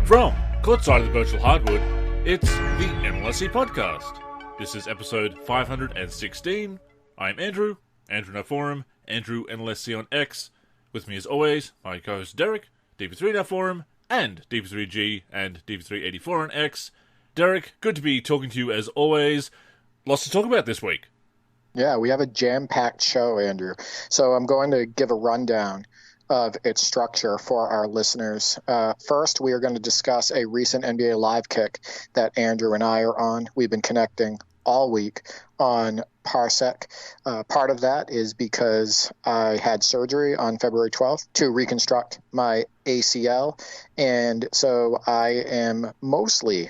From courtside of the virtual hardwood, it's the NLSC Podcast. This is episode 516. I'm Andrew No Forum, Andrew NLSC on X. With me as always, my co-host Derek, DP3 No Forum, and DP3G and DP384 on X. Derek, good to be talking to you as always. Lots to talk about this week. Yeah, we have a jam-packed show, Andrew. So I'm going to give a rundown of its structure for our listeners. First, we are going to discuss a recent NBA live kick that Andrew and I are on. We've been connecting all week on Parsec. Part of that is because I had surgery on February 12th to reconstruct my ACL, and so I am mostly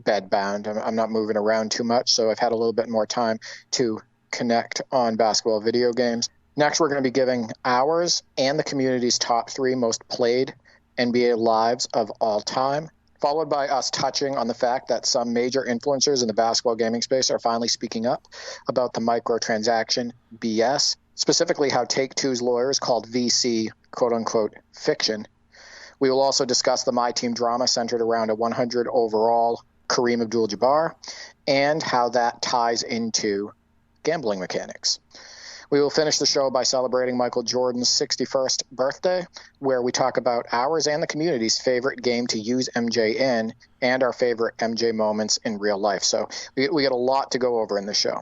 bedbound. I'm not moving around too much, so I've had a little bit more time to connect on basketball video games. Next, we're going to be giving ours and the community's top 3 most played NBA lives of all time, followed by us touching on the fact that some major influencers in the basketball gaming space are finally speaking up about the microtransaction BS, specifically how Take-Two's lawyers called VC quote-unquote fiction. We will also discuss the MyTEAM drama centered around a 100 overall Kareem Abdul-Jabbar and how that ties into gambling mechanics. We will finish the show by celebrating Michael Jordan's 61st birthday, where we talk about ours and the community's favorite game to use MJ in and our favorite MJ moments in real life. So we got a lot to go over in this show.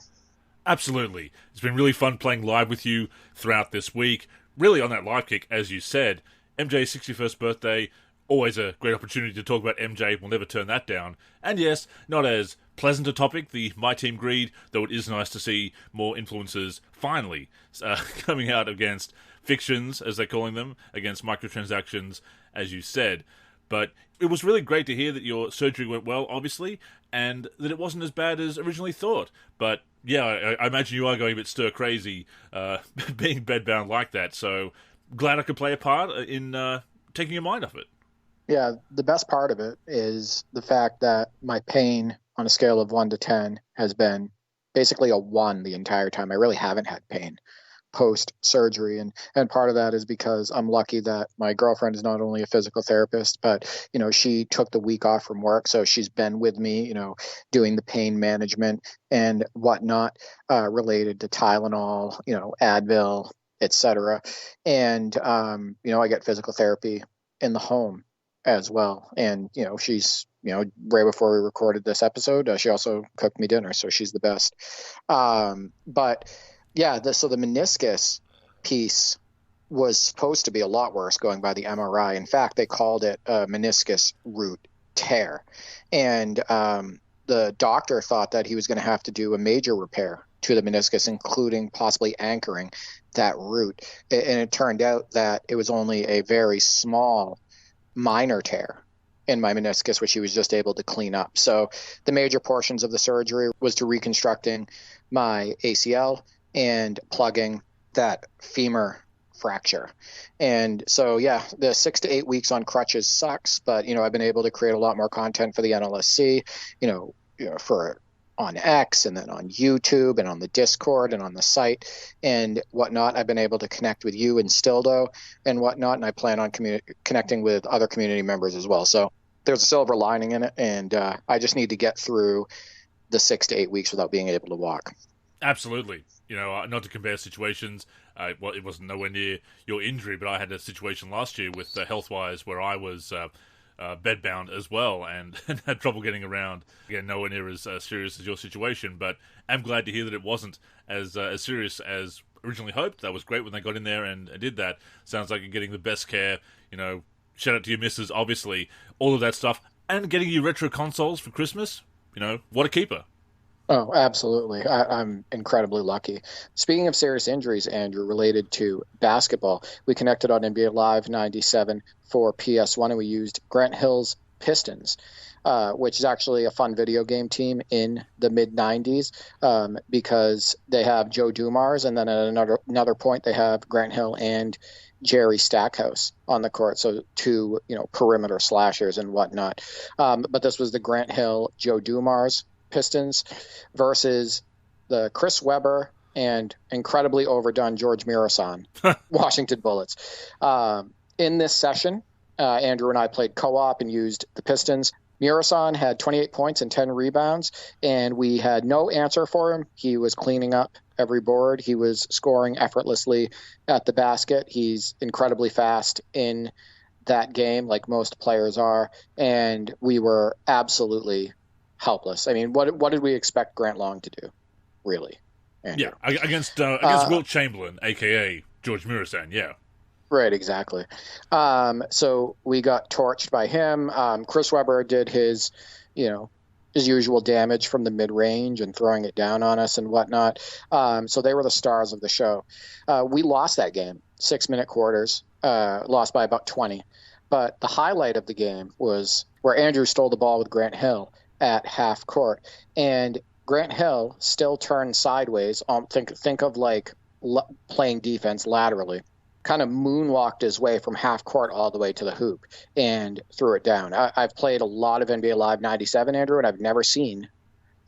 Absolutely. It's been really fun playing live with you throughout this week. Really on that live kick, as you said, MJ's 61st birthday, always a great opportunity to talk about MJ. We'll never turn that down. And yes, not as pleasant a topic, the MyTEAM greed, though it is nice to see more influencers finally coming out against fictions, as they're calling them, against microtransactions, as you said. But it was really great to hear that your surgery went well, obviously, and that it wasn't as bad as originally thought. But yeah, I imagine you are going a bit stir-crazy being bedbound like that, so glad I could play a part in taking your mind off it. Yeah, the best part of it is the fact that my pain on a scale of 1 to 10 has been basically a 1 the entire time. I really haven't had pain post-surgery. And part of that is because I'm lucky that my girlfriend is not only a physical therapist, but, she took the week off from work. So she's been with me, doing the pain management and whatnot related to Tylenol, Advil, etc. And, I get physical therapy in the home as well. And, she's, right before we recorded this episode, she also cooked me dinner. So she's the best. But yeah, so the meniscus piece was supposed to be a lot worse going by the MRI. In fact, they called it a meniscus root tear. And the doctor thought that he was going to have to do a major repair to the meniscus, including possibly anchoring that root. And it turned out that it was only a very small minor tear in my meniscus, which he was just able to clean up. So the major portions of the surgery was to reconstructing my ACL and plugging that femur fracture. And so, yeah, the 6 to 8 weeks on crutches sucks, but, I've been able to create a lot more content for the NLSC, for on X and then on YouTube and on the Discord and on the site and whatnot. I've been able to connect with you and Stildo and whatnot, and I plan on connecting with other community members as well. So there's a silver lining in it, and I just need to get through the 6 to 8 weeks without being able to walk. Absolutely. Not to compare situations, it wasn't nowhere near your injury, but I had a situation last year with health-wise where I was bedbound as well and had trouble getting around. Again, nowhere near as serious as your situation, but I'm glad to hear that it wasn't as serious as originally hoped. That was great when they got in there and did that. Sounds like you're getting the best care. Shout out to your missus, obviously, all of that stuff, and getting you retro consoles for Christmas. What a keeper. Oh, absolutely. I'm incredibly lucky. Speaking of serious injuries, Andrew, related to basketball, we connected on NBA Live 97 for PS1, and we used Grant Hill's Pistons, which is actually a fun video game team in the mid-90s because they have Joe Dumars, and then at another point they have Grant Hill and Jerry Stackhouse on the court, so two perimeter slashers and whatnot. But this was the Grant Hill, Joe Dumars Pistons versus the Chris Webber and incredibly overdone George Mirasan Washington Bullets. In this session, Andrew and I played co-op and used the Pistons. Murasan had 28 points and 10 rebounds, and we had no answer for him. He was cleaning up every board. He was scoring effortlessly at the basket. He's incredibly fast in that game, like most players are, and we were absolutely helpless. I mean, what did we expect Grant Long to do, really? Andrew? Yeah, against Wilt Chamberlain, a.k.a. George Murasan, yeah. Right, exactly. So we got torched by him. Chris Webber did his usual damage from the mid-range and throwing it down on us and whatnot. So they were the stars of the show. We lost that game, 6-minute quarters, lost by about 20. But the highlight of the game was where Andrew stole the ball with Grant Hill at half court. And Grant Hill still turned sideways. Think of like playing defense laterally. Kind of moonwalked his way from half court all the way to the hoop and threw it down. I've played a lot of NBA Live 97, Andrew, and I've never seen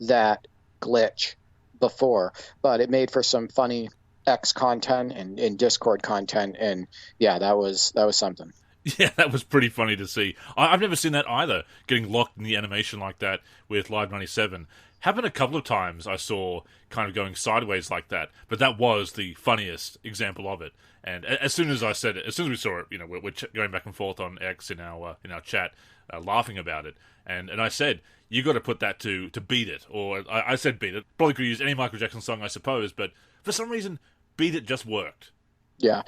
that glitch before. But it made for some funny X content and Discord content, and yeah, that was something. Yeah, that was pretty funny to see. I've never seen that either, getting locked in the animation like that with Live 97. Happened a couple of times I saw kind of going sideways like that, but that was the funniest example of it. And as soon as I said it, as soon as we saw it, we're going back and forth on X in our chat, laughing about it. And I said, you got to put that to Beat It, or I said Beat It. Probably could use any Michael Jackson song, I suppose, but for some reason, Beat It just worked. Yeah,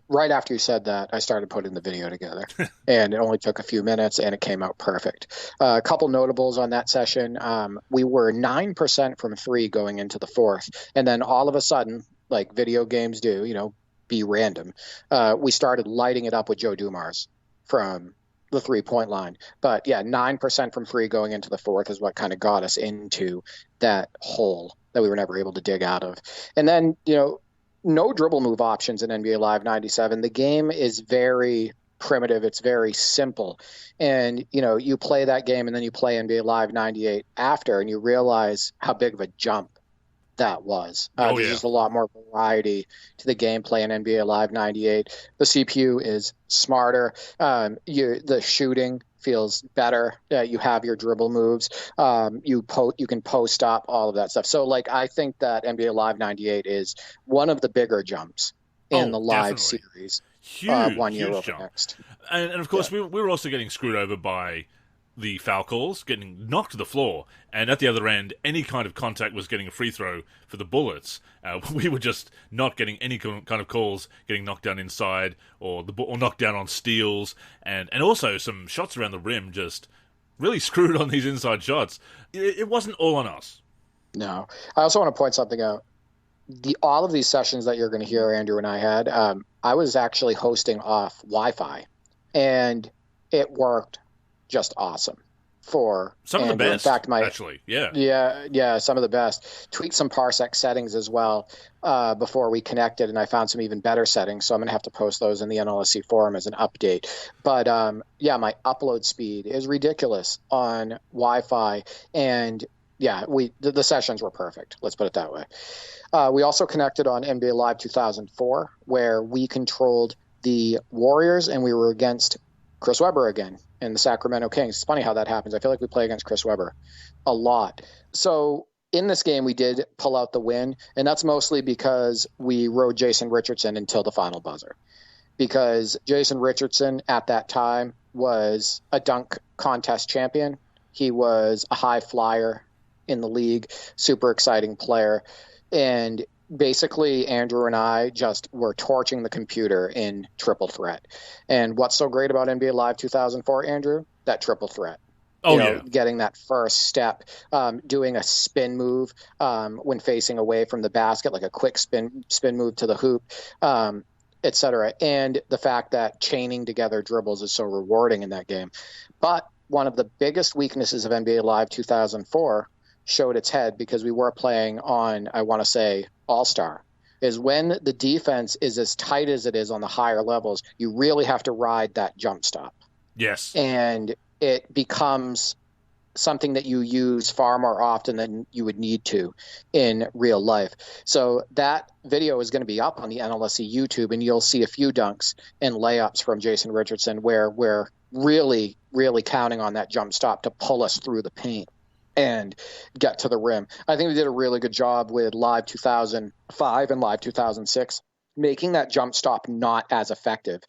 right after you said that, I started putting the video together, and it only took a few minutes, and it came out perfect. A couple notables on that session. We were 9% from three going into the fourth, and then all of a sudden, like video games do, be random. We started lighting it up with Joe Dumars from the 3-point line. But yeah, 9% from three going into the fourth is what kind of got us into that hole that we were never able to dig out of. And then, no dribble move options in NBA Live 97. The game is very primitive. It's very simple. And, you play that game and then you play NBA Live 98 after, and you realize how big of a jump that was. There's just a lot more variety to the gameplay in NBA Live 98. The CPU is smarter. The shooting feels better. You have your dribble moves. You can post up, all of that stuff. So, I think that NBA Live 98 is one of the bigger jumps in the live series. Huge, 1 year huge over jump. next. And of course, we were also getting screwed over by the foul calls, getting knocked to the floor, and at the other end, any kind of contact was getting a free throw for the Bullets. We were just not getting any kind of calls, getting knocked down inside, or knocked down on steals, and also some shots around the rim just really screwed on these inside shots. It wasn't all on us. No. I also want to point something out. All of these sessions that you're going to hear Andrew and I had, I was actually hosting off Wi-Fi, and it worked just awesome for some of the best. In fact, actually, yeah, some of the best. Tweaked some Parsec settings as well before we connected, and I found some even better settings. So I'm gonna have to post those in the NLSC forum as an update. But my upload speed is ridiculous on Wi-Fi, and yeah, the sessions were perfect. Let's put it that way. We also connected on NBA Live 2004, where we controlled the Warriors, and we were against Chris Webber again and the Sacramento Kings. It's funny how that happens. I feel like we play against Chris Webber a lot. So in this game, we did pull out the win, and that's mostly because we rode Jason Richardson until the final buzzer. Because Jason Richardson at that time was a dunk contest champion. He was a high flyer in the league, super exciting player. And basically, Andrew and I just were torching the computer in triple threat. And what's so great about NBA Live 2004, Andrew? That triple threat. Getting that first step, doing a spin move when facing away from the basket, like a quick spin move to the hoop, etc. And the fact that chaining together dribbles is so rewarding in that game. But one of the biggest weaknesses of NBA Live 2004 showed its head because we were playing on, I want to say, All-Star, is when the defense is as tight as it is on the higher levels, you really have to ride that jump stop. Yes. And it becomes something that you use far more often than you would need to in real life. So that video is going to be up on the NLSC YouTube, and you'll see a few dunks and layups from Jason Richardson where we're really, really counting on that jump stop to pull us through the paint and get to the rim. I think we did a really good job with Live 2005 and Live 2006, making that jump stop not as effective.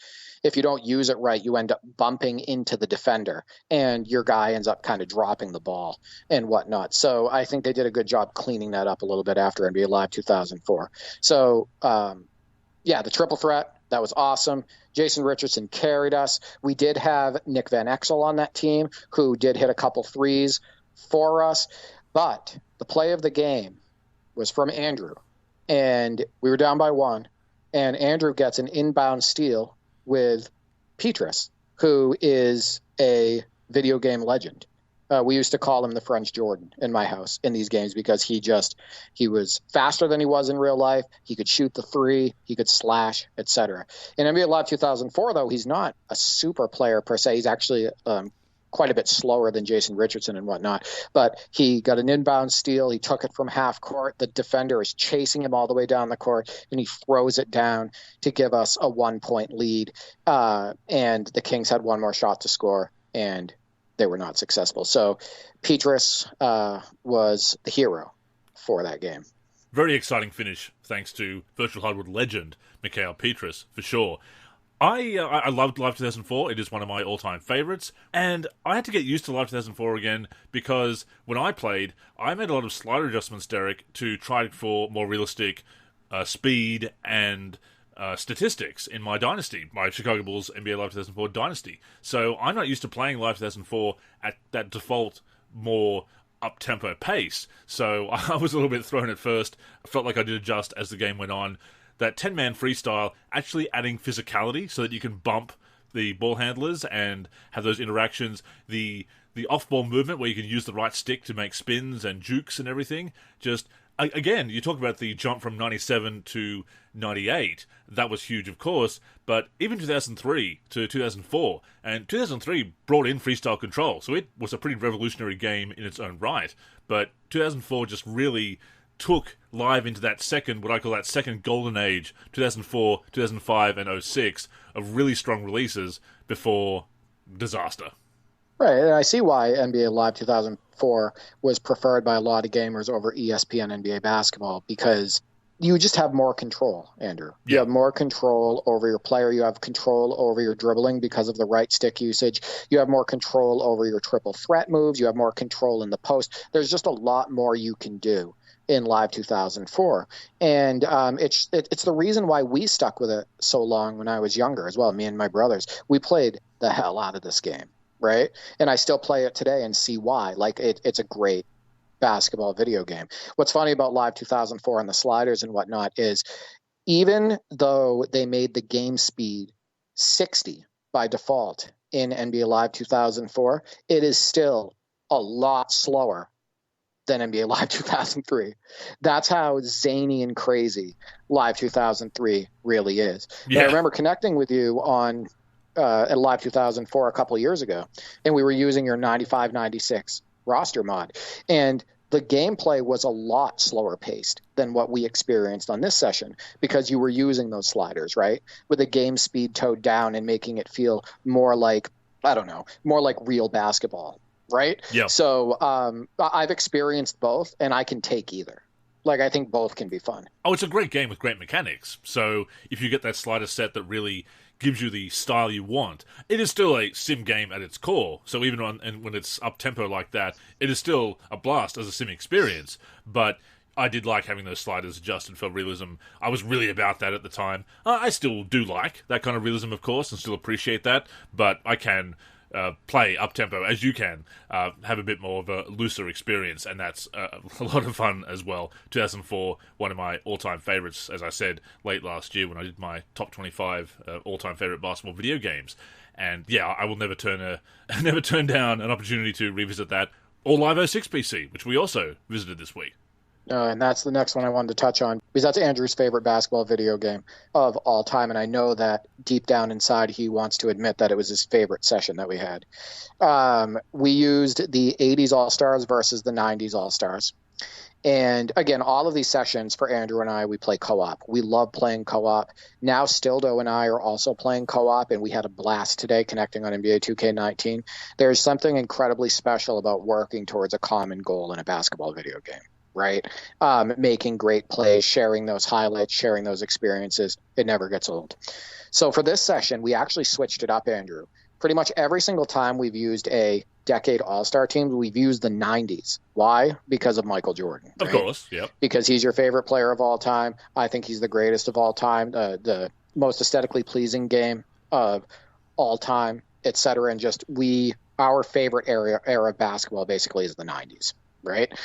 If you don't use it right, you end up bumping into the defender, and your guy ends up kind of dropping the ball and whatnot. So I think they did a good job cleaning that up a little bit after NBA Live 2004. So, the triple threat, that was awesome. Jason Richardson carried us. We did have Nick Van Exel on that team, who did hit a couple threes for us. But the play of the game was from Andrew, and we were down by one, and Andrew gets an inbound steal with Petrus, who is a video game legend. We used to call him the French Jordan in my house in these games because he was faster than he was in real life. He could shoot the three, he could slash, etc. In NBA Live 2004, though, he's not a super player per se. He's actually quite a bit slower than Jason Richardson and whatnot. But he got an inbound steal. He took it from half court. The defender is chasing him all the way down the court, and he throws it down to give us a 1-point lead. And the Kings had one more shot to score, and they were not successful. So Petrus was the hero for that game. Very exciting finish, thanks to virtual hardwood legend Mikhail Petrus, for sure. I loved Live 2004. It is one of my all-time favorites. And I had to get used to Live 2004 again because when I played, I made a lot of slider adjustments, Derek, to try for more realistic speed and statistics in my dynasty, my Chicago Bulls NBA Live 2004 dynasty. So I'm not used to playing Live 2004 at that default more up-tempo pace. So I was a little bit thrown at first. I felt like I did adjust as the game went on. That 10-man freestyle actually adding physicality so that you can bump the ball handlers and have those interactions. The off-ball movement where you can use the right stick to make spins and jukes and everything. Just, again, you talk about the jump from 97 to 98. That was huge, of course, but even 2003 to 2004, and 2003 brought in freestyle control, so it was a pretty revolutionary game in its own right. But 2004 just really took Live into that second, what I call that second golden age, 2004, 2005, and 06, of really strong releases before disaster. Right, and I see why NBA Live 2004 was preferred by a lot of gamers over ESPN NBA basketball, because you just have more control, Andrew. You have more control over your player. You have control over your dribbling because of the right stick usage. You have more control over your triple threat moves. You have more control in the post. There's just a lot more you can do in Live 2004. And it's the reason why we stuck with it so long when I was younger as well, me and my brothers. We played the hell out of this game, right? And I still play it today and see why. Like, it's a great basketball video game. What's funny about Live 2004 and the sliders and whatnot is, even though they made the game speed 60 by default in NBA Live 2004, it is still a lot slower than NBA Live 2003. That's how zany and crazy Live 2003 really is. Yeah. I remember connecting with you on at Live 2004 a couple of years ago, and we were using your 95-96 roster mod. And the gameplay was a lot slower paced than what we experienced on this session, because you were using those sliders, right? With the game speed toned down and making it feel more like, I don't know, more like real basketball. Right? Yeah. So I've experienced both, and I can take either. Like, I think both can be fun. Oh, it's a great game with great mechanics. So if you get that slider set that really gives you the style you want, it is still a sim game at its core. So even when it's up-tempo like that, it is still a blast as a sim experience. But I did like having those sliders adjusted for realism. I was really about that at the time. I still do like that kind of realism, of course, and still appreciate that. But I can play up-tempo as you can, have a bit more of a looser experience, and that's a lot of fun as well. 2004, one of my all-time favorites, as I said late last year when I did my top 25 all-time favorite basketball video games. And yeah, I will never turn down an opportunity to revisit that, or Live 06 PC, which we also visited this week. And that's the next one I wanted to touch on, because that's Andrew's favorite basketball video game of all time. And I know that deep down inside, he wants to admit that it was his favorite session that we had. We used the 80s All-Stars versus the 90s All-Stars. And again, all of these sessions for Andrew and I, we play co-op. We love playing co-op. Now, Stildo and I are also playing co-op, and we had a blast today connecting on NBA 2K19. There's something incredibly special about working towards a common goal in a basketball video game, right? Making great plays, sharing those highlights, sharing those experiences. It never gets old. So for this session, we actually switched it up, Andrew. Pretty much every single time we've used a decade all-star team, we've used the 90s. Why? Because of Michael Jordan. Right? Of course, yep. Because he's your favorite player of all time. I think he's the greatest of all time, the most aesthetically pleasing game of all time, etc. And just our favorite era of basketball basically is the 90s. Right.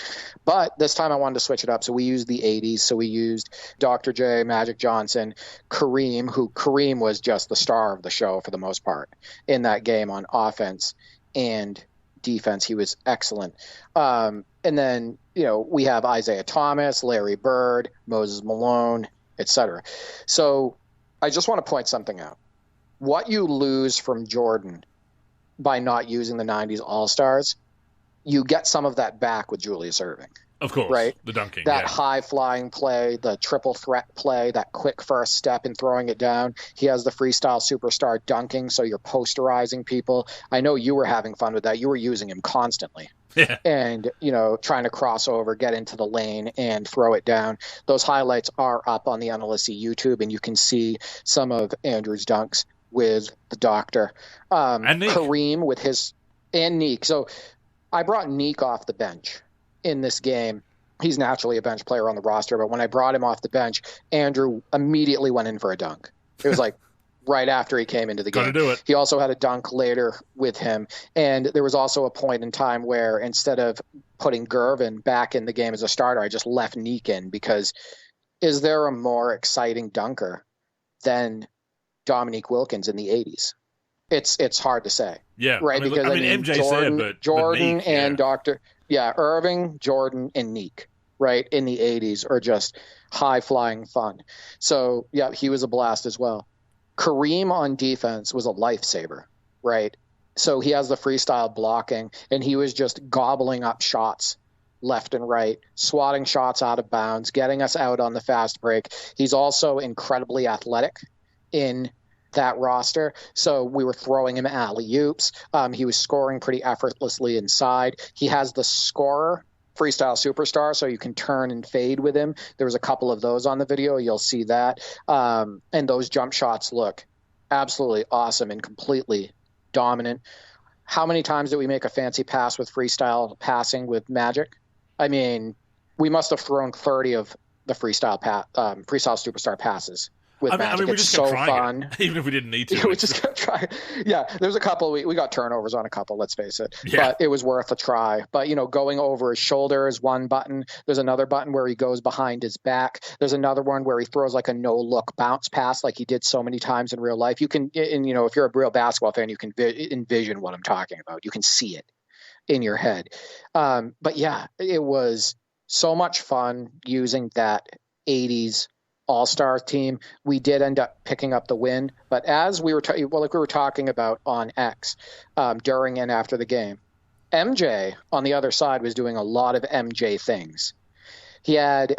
But this time I wanted to switch it up. So we used the 80s. So we used Dr. J, Magic Johnson, Kareem was just the star of the show for the most part in that game on offense and defense. He was excellent. And then, we have Isaiah Thomas, Larry Bird, Moses Malone, etc. So I just want to point something out. What you lose from Jordan by not using the 90s All-Stars, you get some of that back with Julius Erving. Of course, right? The dunking. That high-flying play, the triple threat play, that quick first step in throwing it down. He has the freestyle superstar dunking, so you're posterizing people. I know you were having fun with that. You were using him constantly. Yeah. And, trying to cross over, get into the lane, and throw it down. Those highlights are up on the NLSC YouTube, and you can see some of Andrew's dunks with the doctor. And Nick. Kareem with his – and Neek. So I brought Neek off the bench in this game. He's naturally a bench player on the roster, but when I brought him off the bench, Andrew immediately went in for a dunk. It was like right after he came into the game. Gotta do it. He also had a dunk later with him. And there was also a point in time where instead of putting Gervin back in the game as a starter, I just left Neek in, because is there a more exciting dunker than Dominique Wilkins in the 80s? It's hard to say. Yeah. Right. Because MJ Jordan Neek, and Dr. Yeah. Irving, Jordan, and Neek, right, in the 80s are just high flying fun. So yeah, he was a blast as well. Kareem on defense was a lifesaver, right? So he has the freestyle blocking, and he was just gobbling up shots left and right, swatting shots out of bounds, getting us out on the fast break. He's also incredibly athletic in that roster. So we were throwing him alley-oops. He was scoring pretty effortlessly inside. He has the scorer freestyle superstar, so you can turn and fade with him. There was a couple of those on the video. You'll see that. And those jump shots look absolutely awesome and completely dominant. How many times did we make a fancy pass with freestyle passing with Magic? I mean, we must have thrown 30 of the freestyle superstar passes with Magic. we it's just so kept trying fun. It, even if we didn't need to. We just kept trying. Yeah, there's a couple. We got turnovers on a couple, let's face it. Yeah. But it was worth a try. But, going over his shoulder is one button. There's another button where he goes behind his back. There's another one where he throws like a no-look bounce pass like he did so many times in real life. You can, and if you're a real basketball fan, you can envision what I'm talking about. You can see it in your head. But yeah, it was so much fun using that 80s all-star team. We did end up picking up the win, but as we were like we were talking about on X during and after the game, MJ on the other side was doing a lot of MJ things. He had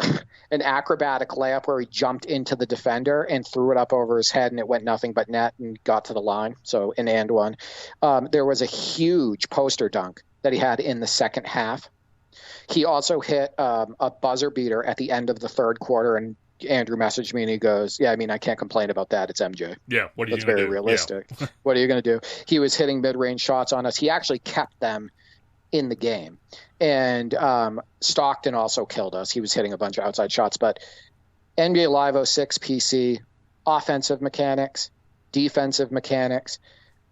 an acrobatic layup where he jumped into the defender and threw it up over his head, and it went nothing but net and got to the line. So an and one. There was a huge poster dunk that he had in the second half. He also hit a buzzer beater at the end of the third quarter, and Andrew messaged me and he goes, yeah, I mean, I can't complain about that. It's MJ. Yeah. What are you That's going to do? very realistic. Yeah. What are you going to do? He was hitting mid-range shots on us. He actually kept them in the game. And Stockton also killed us. He was hitting a bunch of outside shots. But NBA Live 06 PC, offensive mechanics, defensive mechanics,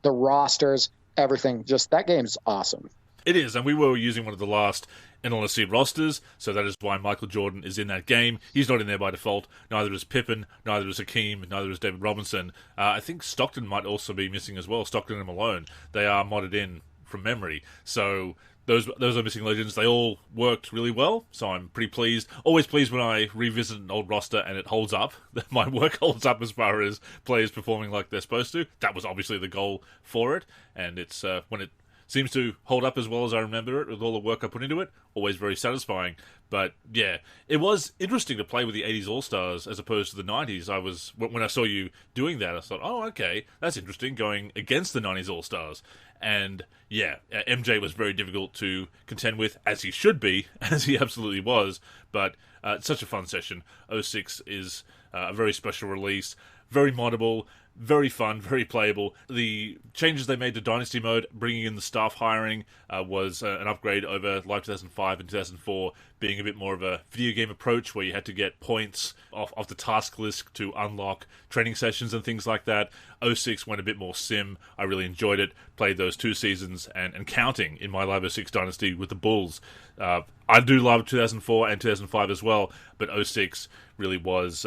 the rosters, everything. Just that game's awesome. It is, and we were using one of the last NLSC rosters, so that is why Michael Jordan is in that game. He's not in there by default. Neither is Pippen, neither is Hakeem, neither is David Robinson. I think Stockton might also be missing as well, Stockton and Malone. They are modded in from memory. So those are missing legends. They all worked really well, so I'm pretty pleased. Always pleased when I revisit an old roster and it holds up. My work holds up as far as players performing like they're supposed to. That was obviously the goal for it, and it's when it seems to hold up as well as I remember it with all the work I put into it. Always very satisfying. But yeah, it was interesting to play with the 80s All-Stars as opposed to the 90s. When I saw you doing that, I thought, oh, okay, that's interesting, going against the 90s All-Stars. And yeah, MJ was very difficult to contend with, as he should be, as he absolutely was. But it's such a fun session. 06 is a very special release, very moddable, very fun, very playable. The changes they made to Dynasty Mode, bringing in the staff hiring, was an upgrade over Live 2005 and 2004, being a bit more of a video game approach where you had to get points off the task list to unlock training sessions and things like that. 06 went a bit more sim. I really enjoyed it. Played those 2 seasons and counting in my Live 06 Dynasty with the Bulls. I do love 2004 and 2005 as well, but 06 really was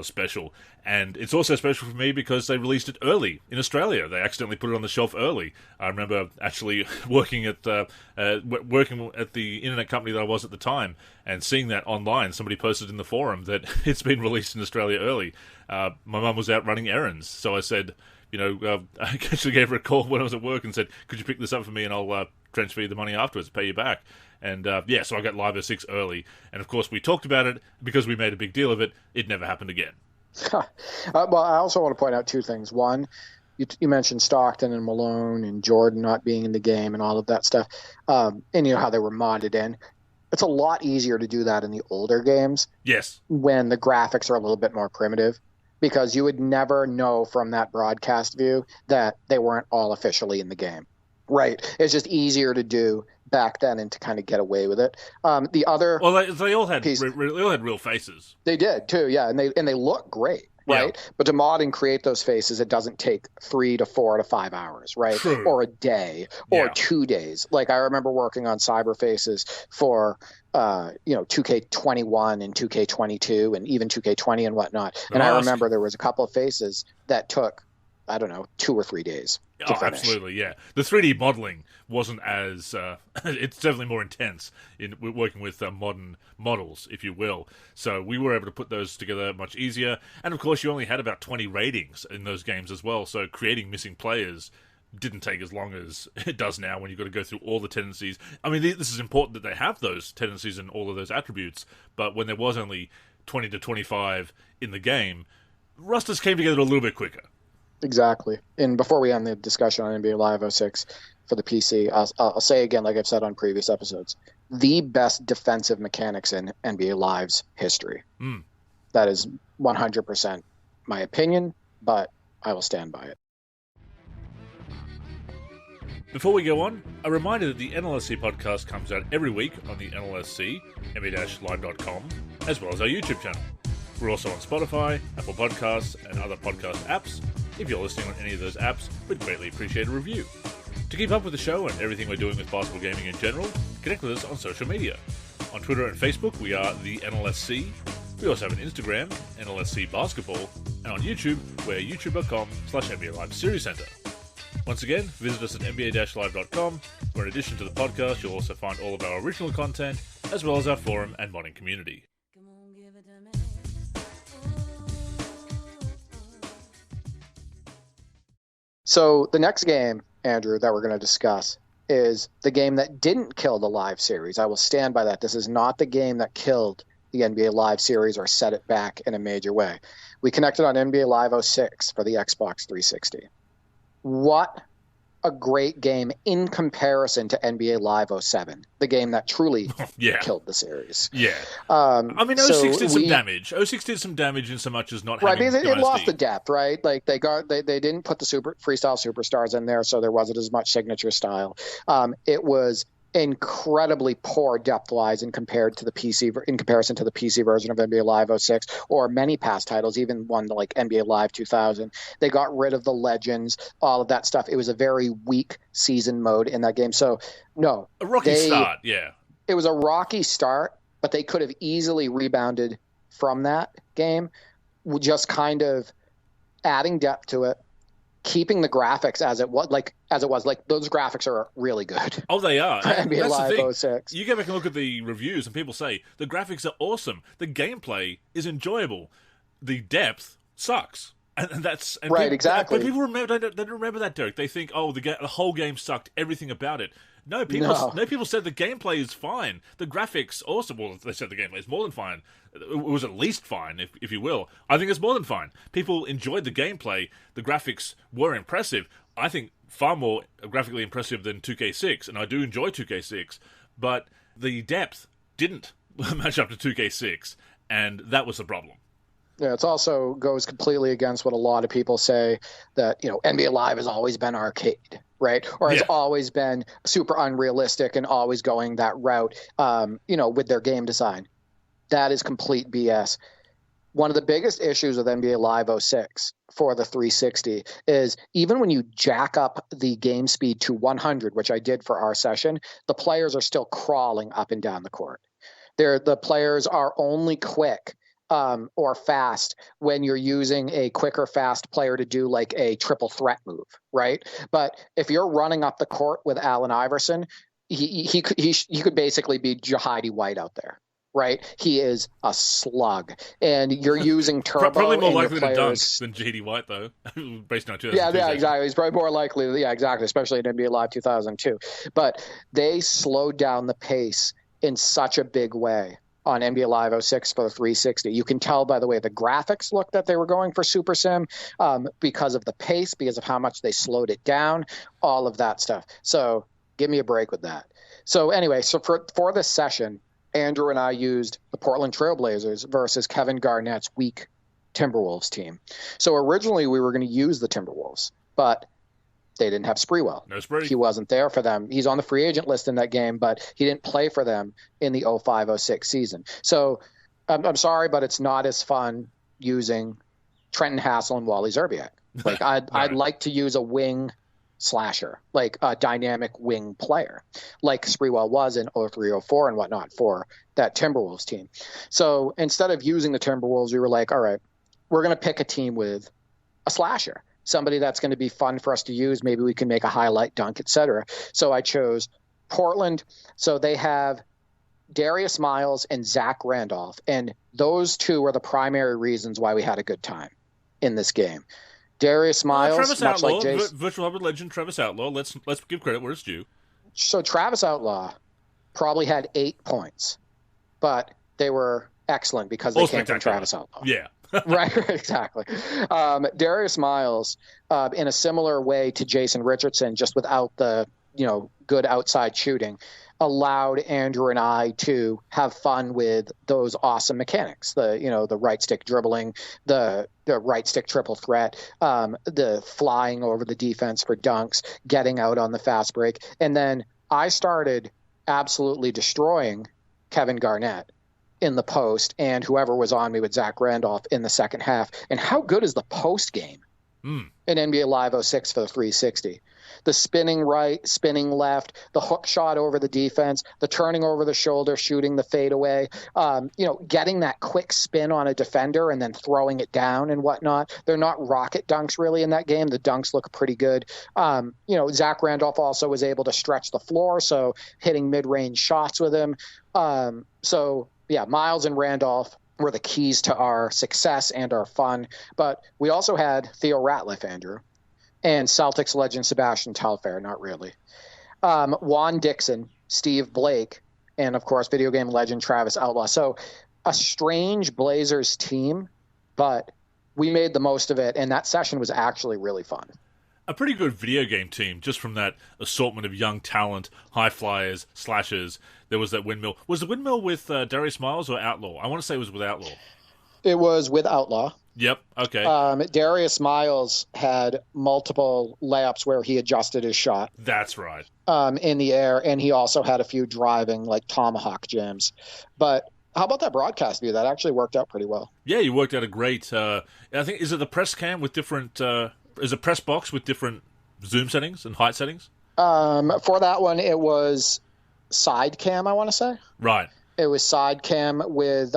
special. And it's also special for me because they released it early in Australia. They accidentally put it on the shelf early. I remember actually working at the internet company that I was at the time and seeing that online. Somebody posted in the forum that it's been released in Australia early. My mum was out running errands, so I said, I actually gave her a call when I was at work and said, could you pick this up for me and I'll transfer you the money afterwards, pay you back. And so I got Live 06 early. And of course we talked about it because we made a big deal of it. It never happened again. Well, I also want to point out 2 things. One, you mentioned Stockton and Malone and Jordan not being in the game and all of that stuff. And how they were modded in. It's a lot easier to do that in the older games. Yes. When the graphics are a little bit more primitive. Because you would never know from that broadcast view that they weren't all officially in the game. Right. It's just easier to do back then and to kind of get away with it. The other they all had real faces. They did too, yeah, and they look great, right? Yeah. But to mod and create those faces, it doesn't take 3 to 4 to 5 hours, right? True. Or a day or 2 days. Like I remember working on cyber faces for 2K21 and 2K22 and even 2K20 and whatnot. And I remember there was a couple of faces that took, 2 or 3 days to finish. Absolutely, yeah. The 3D modeling wasn't as... it's definitely more intense in working with modern models, if you will. So we were able to put those together much easier. And of course, you only had about 20 ratings in those games as well. So creating missing players didn't take as long as it does now when you've got to go through all the tendencies. I mean, this is important that they have those tendencies and all of those attributes. But when there was only 20 to 25 in the game, rosters came together a little bit quicker. Exactly. And before we end the discussion on NBA Live 06 for the PC, I'll say again, like I've said on previous episodes, the best defensive mechanics in NBA Live's history. That is 100% my opinion, but I will stand by it. Before we go on, a reminder that the NLSC podcast comes out every week on the NLSC, NBA-live.com, as well as our YouTube channel. We're also on Spotify, Apple Podcasts, and other podcast apps. If you're listening on any of those apps, we'd greatly appreciate a review. To keep up with the show and everything we're doing with basketball gaming in general, connect with us on social media. On Twitter and Facebook, we are the NLSC. We also have an Instagram, NLSC Basketball, and on YouTube, we're youtube.com/NBA Live Series Center. Once again, visit us at NBA-live.com, where in addition to the podcast, you'll also find all of our original content, as well as our forum and modding community. So the next game, Andrew, that we're going to discuss is the game that didn't kill the Live series. I will stand by that. This is not the game that killed the NBA Live series or set it back in a major way. We connected on NBA Live 06 for the Xbox 360. What a great game in comparison to NBA Live 07, the game that truly killed the series. Yeah. I mean, 06 did some damage. 06 did some damage in so much as not having because it lost the depth, right? Like they didn't put the freestyle superstars in there, so there wasn't as much signature style. It was incredibly poor depth-wise in comparison to the PC version of NBA Live 06 or many past titles, even one like NBA Live 2000. They got rid of the legends, all of that stuff. It was a very weak season mode in that game. So, no. A rocky start, yeah. It was a rocky start, but they could have easily rebounded from that game, just kind of adding depth to it, keeping the graphics as it was. Like those graphics are really good. Oh, they are. NBA That's Live the thing. 06. You go back and look at the reviews, and people say the graphics are awesome. The gameplay is enjoyable. The depth sucks. And that's right, people, exactly. But people they don't remember that, Derek. They think, oh, the whole game sucked, everything about it. No, people said the gameplay is fine. The graphics awesome. Well, they said the gameplay is more than fine. It was at least fine, if you will. I think it's more than fine. People enjoyed the gameplay. The graphics were impressive. I think far more graphically impressive than 2K6, and I do enjoy 2K6. But the depth didn't match up to 2K6, and that was the problem. Yeah, it's also goes completely against what a lot of people say, that, NBA Live has always been arcade, right? Or has always been super unrealistic and always going that route, with their game design. That is complete BS. One of the biggest issues with NBA Live 06 for the 360 is even when you jack up the game speed to 100, which I did for our session, the players are still crawling up and down the court. The players are only quick or fast when you're using a quick or fast player to do like a triple threat move, right? But if you're running up the court with Allen Iverson, he could basically be Jahidi White out there, right? He is a slug, and you're using turbo. Probably more likely to dunk than Jahidi White, though, based on 2002. Yeah, exactly. He's probably more likely. Yeah, exactly. Especially in NBA Live 2002. But they slowed down the pace in such a big way on NBA Live 06 for the 360. You can tell by the way the graphics look that they were going for Super Sim, because of the pace, because of how much they slowed it down, all of that stuff. So give me a break with that. So anyway, so for this session, Andrew and I used the Portland Trailblazers versus Kevin Garnett's weak Timberwolves team. So originally we were going to use the Timberwolves, but they didn't have Spreewell. No Spree. He wasn't there for them. He's on the free agent list in that game, but he didn't play for them in the 05-06 season. So I'm sorry, but it's not as fun using Trenton Hassel and Wally Zerbiak. Like I'd like to use a wing slasher, like a dynamic wing player, like Spreewell was in 03-04 and whatnot for that Timberwolves team. So instead of using the Timberwolves, we were like, all right, we're going to pick a team with a slasher. Somebody that's going to be fun for us to use. Maybe we can make a highlight dunk, etc. So I chose Portland. So they have Darius Miles and Zach Randolph, and those two are the primary reasons why we had a good time in this game. Darius Miles, Travis much Outlaw, like Jason, virtual hybrid legend Travis Outlaw. Let's give credit where it's due. So Travis Outlaw probably had 8 points, but they were excellent because they came from Travis Outlaw. Yeah. Right, exactly. Darius Miles, in a similar way to Jason Richardson, just without the good outside shooting, allowed Andrew and I to have fun with those awesome mechanics. The right stick dribbling, the right stick triple threat, the flying over the defense for dunks, getting out on the fast break, and then I started absolutely destroying Kevin Garnett in the post, and whoever was on me with Zach Randolph in the second half. And how good is the post game in NBA Live 06 for the 360? The spinning right, spinning left, the hook shot over the defense, the turning over the shoulder, shooting the fadeaway, getting that quick spin on a defender and then throwing it down and whatnot. They're not rocket dunks really in that game. The dunks look pretty good. Zach Randolph also was able to stretch the floor, so hitting mid-range shots with him. Miles and Randolph were the keys to our success and our fun. But we also had Theo Ratliff, Andrew, and Celtics legend Sebastian Telfair, not really. Juan Dixon, Steve Blake, and, of course, video game legend Travis Outlaw. So a strange Blazers team, but we made the most of it, and that session was actually really fun. A pretty good video game team, just from that assortment of young talent, high flyers, slashers. There was that windmill. Was the windmill with Darius Miles or Outlaw? I want to say it was with Outlaw. It was with Outlaw. Yep, okay. Darius Miles had multiple layups where he adjusted his shot. That's right. In the air, and he also had a few driving, like tomahawk jams. But how about that broadcast view? That actually worked out pretty well. Yeah, you worked out a great... I think, is it the press cam with different... is a press box with different zoom settings and height settings? For that one, it was side cam, I want to say. Right. It was side cam with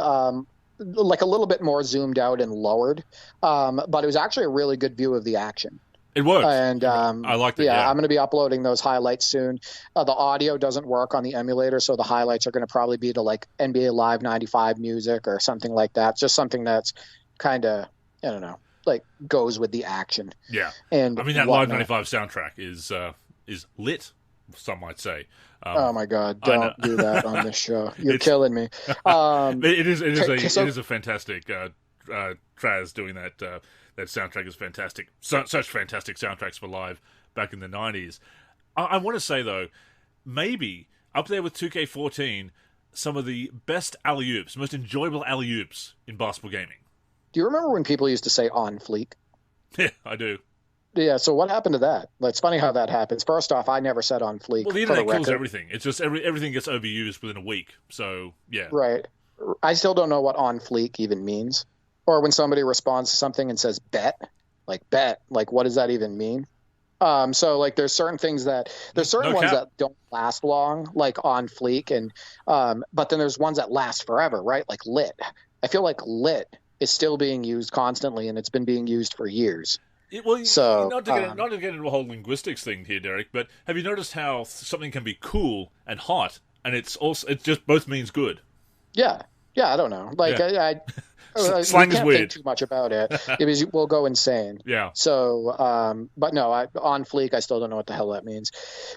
like a little bit more zoomed out and lowered. But it was actually a really good view of the action. It works. And I liked it. yeah, Yeah. I'm going to be uploading those highlights soon. The audio doesn't work on the emulator, so the highlights are going to probably be to like NBA Live 95 music or something like that. Just something that's kind of, I don't know, like goes with the action. Yeah. And I mean, that whatnot. Live 95 soundtrack is lit, some might say. Oh my God! Don't do that on this show. You're killing me. It is So a fantastic. Traz doing that soundtrack is fantastic. Such fantastic soundtracks for Live back in the 90s. I want to say though, maybe up there with 2K14, some of the best alley-oops, most enjoyable alley-oops in basketball gaming. do you remember when people used to say "on fleek"? Yeah, I do. Yeah. So what happened to that? It's funny how that happens. First off, I never said "on fleek." Well, the for internet the kills record. everything. It's just everything gets overused within a week. So yeah. Right. I still don't know what "on fleek" even means. Or when somebody responds to something and says bet, like what does that even mean? So like there's certain things there's certain ones that don't last long, like "on fleek," and but then there's ones that last forever, right? Like lit. I feel like lit is still being used constantly, and it's been being used for years. So not to get into a whole linguistics thing here, Derek, but have you noticed how something can be cool and hot, and it just both means good? Yeah, I don't know. Like Yeah. Slang is can't weird. think too much about it because we'll go insane. Yeah. So, but no, on fleek, I still don't know what the hell that means.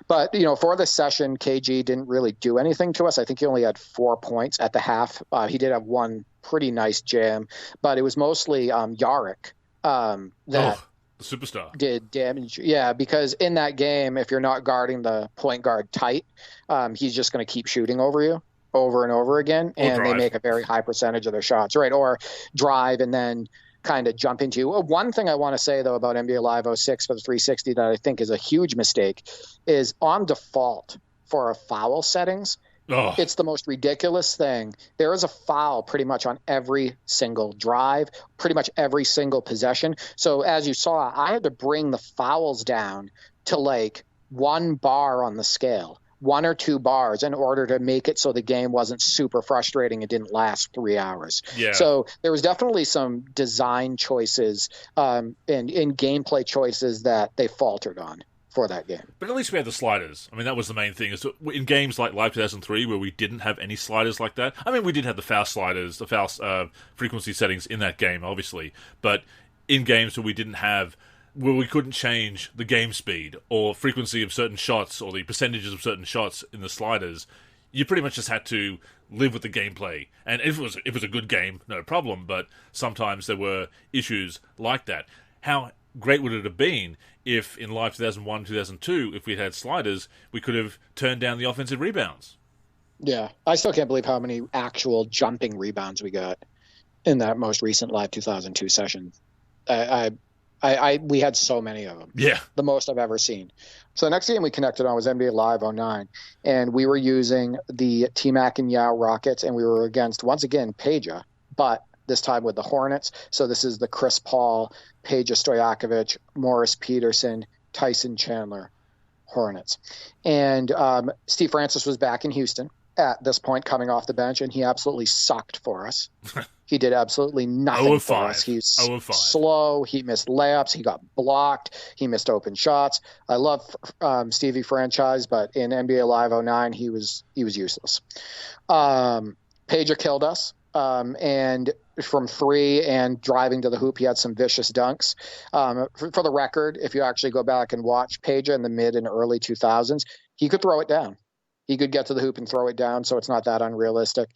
But for this session, KG didn't really do anything to us. I think he only had 4 points at the half. He did have one pretty nice jam, but it was mostly Yarick that the superstar did damage. Yeah, because in that game, if you're not guarding the point guard tight, he's just going to keep shooting over you over and over again, and they make a very high percentage of their shots, right? Or drive and then kind of jump into you. One thing I want to say, though, about NBA Live 06 for the 360 that I think is a huge mistake is on default for our foul settings, it's the most ridiculous thing. There is a foul pretty much on every single drive, pretty much every single possession. So as you saw, I had to bring the fouls down to like 1 bar on the scale. 1 or 2 bars in order to make it so the game wasn't super frustrating and didn't last 3 hours. Yeah. So there was definitely some design choices and in gameplay choices that they faltered on for that game. But at least we had the sliders. I mean, that was the main thing. In games like Live 2003, where we didn't have any sliders like that. I mean, we did have the foul sliders, the foul frequency settings in that game, obviously. But in games where we couldn't change the game speed or frequency of certain shots or the percentages of certain shots in the sliders, you pretty much just had to live with the gameplay. And if it was a good game, no problem, but sometimes there were issues like that. How great would it have been if in Live 2001, 2002, if we'd had sliders, we could have turned down the offensive rebounds? Yeah, I still can't believe how many actual jumping rebounds we got in that most recent Live 2002 session. We had so many of them. Yeah. The most I've ever seen. So the next game we connected on was NBA Live 09, and we were using the T-Mac and Yao Rockets, and we were against, once again, Peja, but this time with the Hornets. So this is the Chris Paul, Peja Stojakovic, Morris Peterson, Tyson Chandler Hornets. And Steve Francis was back in Houston at this point coming off the bench, and he absolutely sucked for us. He did absolutely nothing for us. He's slow. He missed layups. He got blocked. He missed open shots. I love Stevie franchise, but in NBA Live 09, he was useless. Peja killed us. And from 3 and driving to the hoop, he had some vicious dunks. For the record, if you actually go back and watch Peja in the mid and early 2000s, he could throw it down. He could get to the hoop and throw it down, so it's not that unrealistic.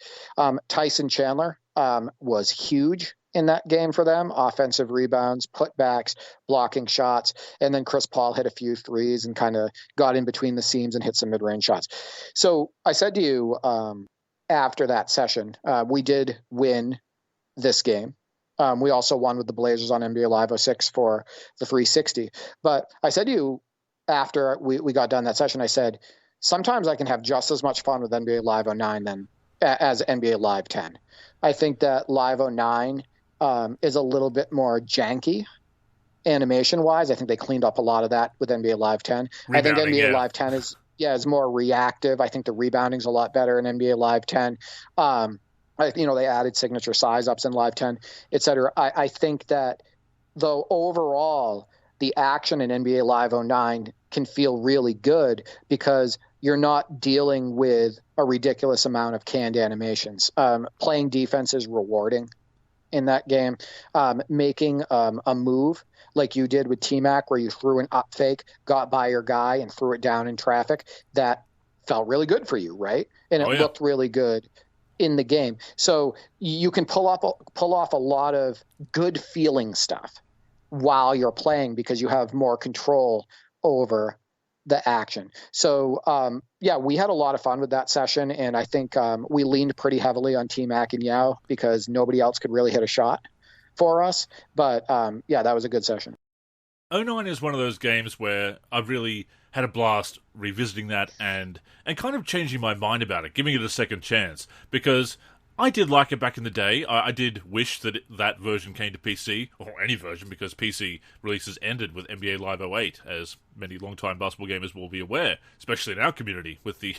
Tyson Chandler was huge in that game for them. Offensive rebounds, putbacks, blocking shots, and then Chris Paul hit a few threes and kind of got in between the seams and hit some mid-range shots. So I said to you after that session, we did win this game. We also won with the Blazers on NBA Live 06 for the 360. But I said to you after we got done that session, I said, sometimes I can have just as much fun with NBA Live 09 as NBA Live 10. I think that Live 09 is a little bit more janky animation-wise. I think they cleaned up a lot of that with NBA Live 10. I think NBA Live 10 is more reactive. I think the rebounding's a lot better in NBA Live 10. They added signature size ups in Live 10, et cetera. I think that, though, overall, the action in NBA Live 09 can feel really good because you're not dealing with a ridiculous amount of canned animations. Playing defense is rewarding in that game. Making a move like you did with T-Mac where you threw an up fake, got by your guy, and threw it down in traffic, that felt really good for you, right? And it looked really good in the game. So you can pull off a lot of good feeling stuff while you're playing because you have more control over the action. So we had a lot of fun with that session, and I think we leaned pretty heavily on T-Mac and Yao because nobody else could really hit a shot for us. But that was a good session. 09 is one of those games where I've really had a blast revisiting that and kind of changing my mind about it, giving it a second chance, because I did like it back in the day. I did wish that that version came to PC, or any version, because PC releases ended with NBA Live 08, as many long-time basketball gamers will be aware, especially in our community, with the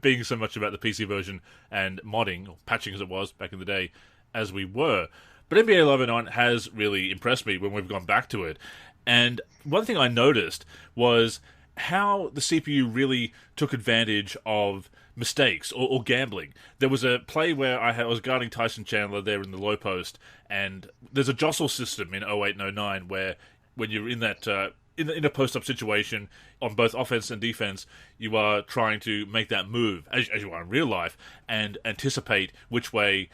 being so much about the PC version and modding, or patching as it was back in the day, as we were. But NBA Live 09 has really impressed me when we've gone back to it. And one thing I noticed was how the CPU really took advantage of mistakes or gambling. There was a play where I was guarding Tyson Chandler there in the low post, and there's a jostle system in 08 and 09 where when you're in that in a post-up situation on both offense and defense, you are trying to make that move, as you are in real life, and anticipate which way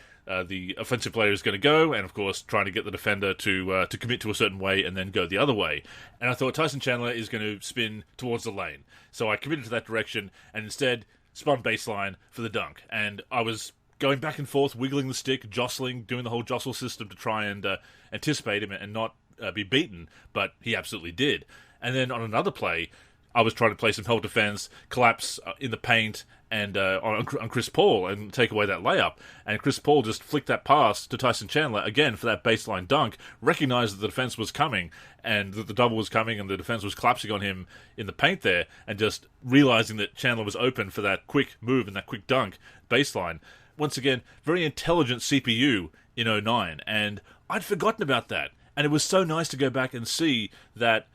the offensive player is going to go, and of course trying to get the defender to commit to a certain way and then go the other way. And I thought Tyson Chandler is going to spin towards the lane, so I committed to that direction and instead spun baseline for the dunk. And I was going back and forth, wiggling the stick, jostling, doing the whole jostle system to try and anticipate him and not be beaten, but he absolutely did. And then on another play, I was trying to play some help defense, collapse in the paint, and on Chris Paul and take away that layup. And Chris Paul just flicked that pass to Tyson Chandler again for that baseline dunk, recognized that the defense was coming and that the double was coming and the defense was collapsing on him in the paint there, and just realizing that Chandler was open for that quick move and that quick dunk baseline. Once again, very intelligent CPU in 09, and I'd forgotten about that. And it was so nice to go back and see that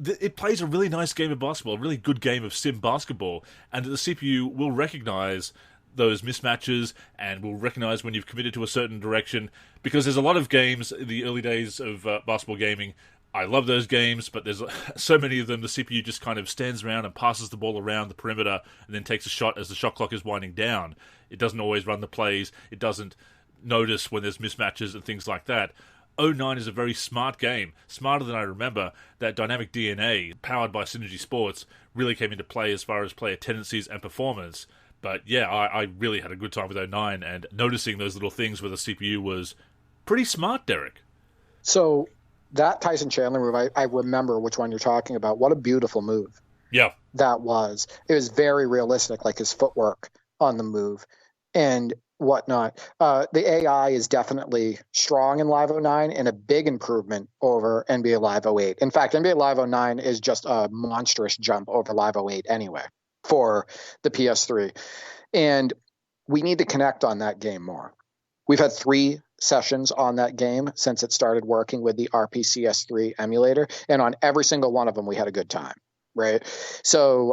it plays a really nice game of basketball, a really good game of sim basketball, and that the CPU will recognize those mismatches and will recognize when you've committed to a certain direction, because there's a lot of games in the early days of basketball gaming. I love those games, but there's so many of them the CPU just kind of stands around and passes the ball around the perimeter and then takes a shot as the shot clock is winding down. It doesn't always run the plays. It doesn't notice when there's mismatches and things like that. 09 is a very smart game, smarter than I remember. That dynamic DNA, powered by Synergy Sports, really came into play as far as player tendencies and performance. But yeah, I really had a good time with 09, and noticing those little things where the CPU was pretty smart, Derek. So that Tyson Chandler move, I remember which one you're talking about. What a beautiful move. Yeah. That was. It was very realistic, like his footwork on the move and whatnot. The AI is definitely strong in Live 09 and a big improvement over NBA Live 08. In fact, NBA Live 09 is just a monstrous jump over Live 08 anyway for the PS3. And we need to connect on that game more. We've had 3 sessions on that game since it started working with the RPCS3 emulator, and on every single one of them we had a good time, right? So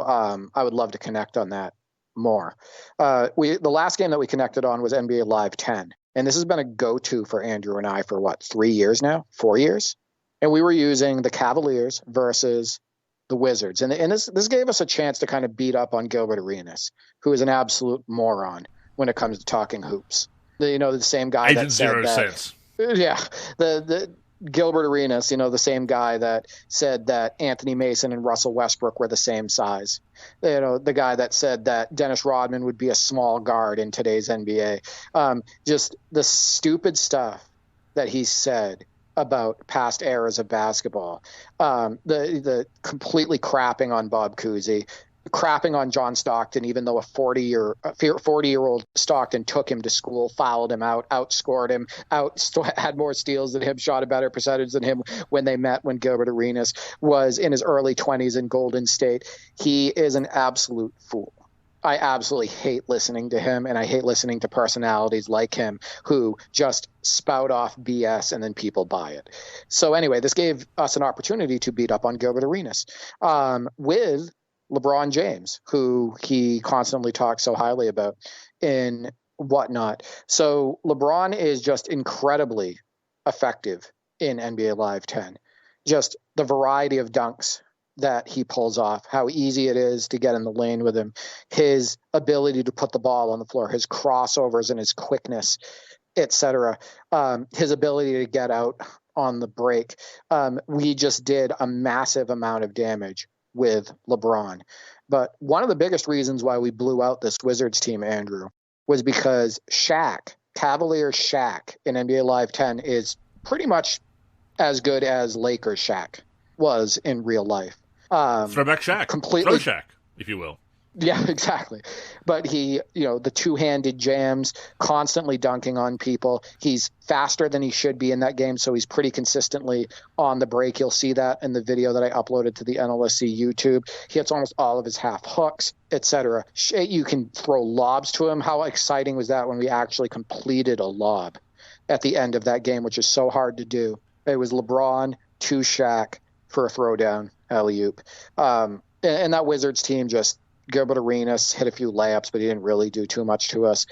I would love to connect on that more. The last game that we connected on was NBA Live 10, and this has been a go-to for Andrew and I for 3 years now, 4 years, and we were using the Cavaliers versus the Wizards, and this gave us a chance to kind of beat up on Gilbert Arenas, who is an absolute moron when it comes to talking hoops. The same guy Agent that said Zero that, Sense. Yeah, the Gilbert Arenas, the same guy that said that Anthony Mason and Russell Westbrook were the same size. The guy that said that Dennis Rodman would be a small guard in today's NBA. Just the stupid stuff that he said about past eras of basketball. The completely crapping on Bob Cousy, crapping on John Stockton, even though a 40-year-old Stockton took him to school, fouled him out, outscored him, had more steals than him, shot a better percentage than him when they met when Gilbert Arenas was in his early 20s in Golden State. He is an absolute fool. I absolutely hate listening to him, and I hate listening to personalities like him who just spout off BS and then people buy it. So anyway, this gave us an opportunity to beat up on Gilbert Arenas with LeBron James, who he constantly talks so highly about in whatnot. So LeBron is just incredibly effective in NBA Live 10. Just the variety of dunks that he pulls off, how easy it is to get in the lane with him, his ability to put the ball on the floor, his crossovers and his quickness, etc. His ability to get out on the break. We just did a massive amount of damage with LeBron. But one of the biggest reasons why we blew out this Wizards team, Andrew, was because Shaq, Cavaliers Shaq in NBA Live 10 is pretty much as good as Lakers Shaq was in real life. Throwback Shaq. Completely. Throw Shaq, if you will. Yeah, exactly. But he, the two-handed jams, constantly dunking on people. He's faster than he should be in that game, so he's pretty consistently on the break. You'll see that in the video that I uploaded to the NLSC YouTube. He hits almost all of his half hooks, etc. You can throw lobs to him. How exciting was that when we actually completed a lob at the end of that game, which is so hard to do. It was LeBron to Shaq for a throwdown alley-oop. And that Wizards team just, Gilbert Arenas hit a few layups, but he didn't really do too much to us.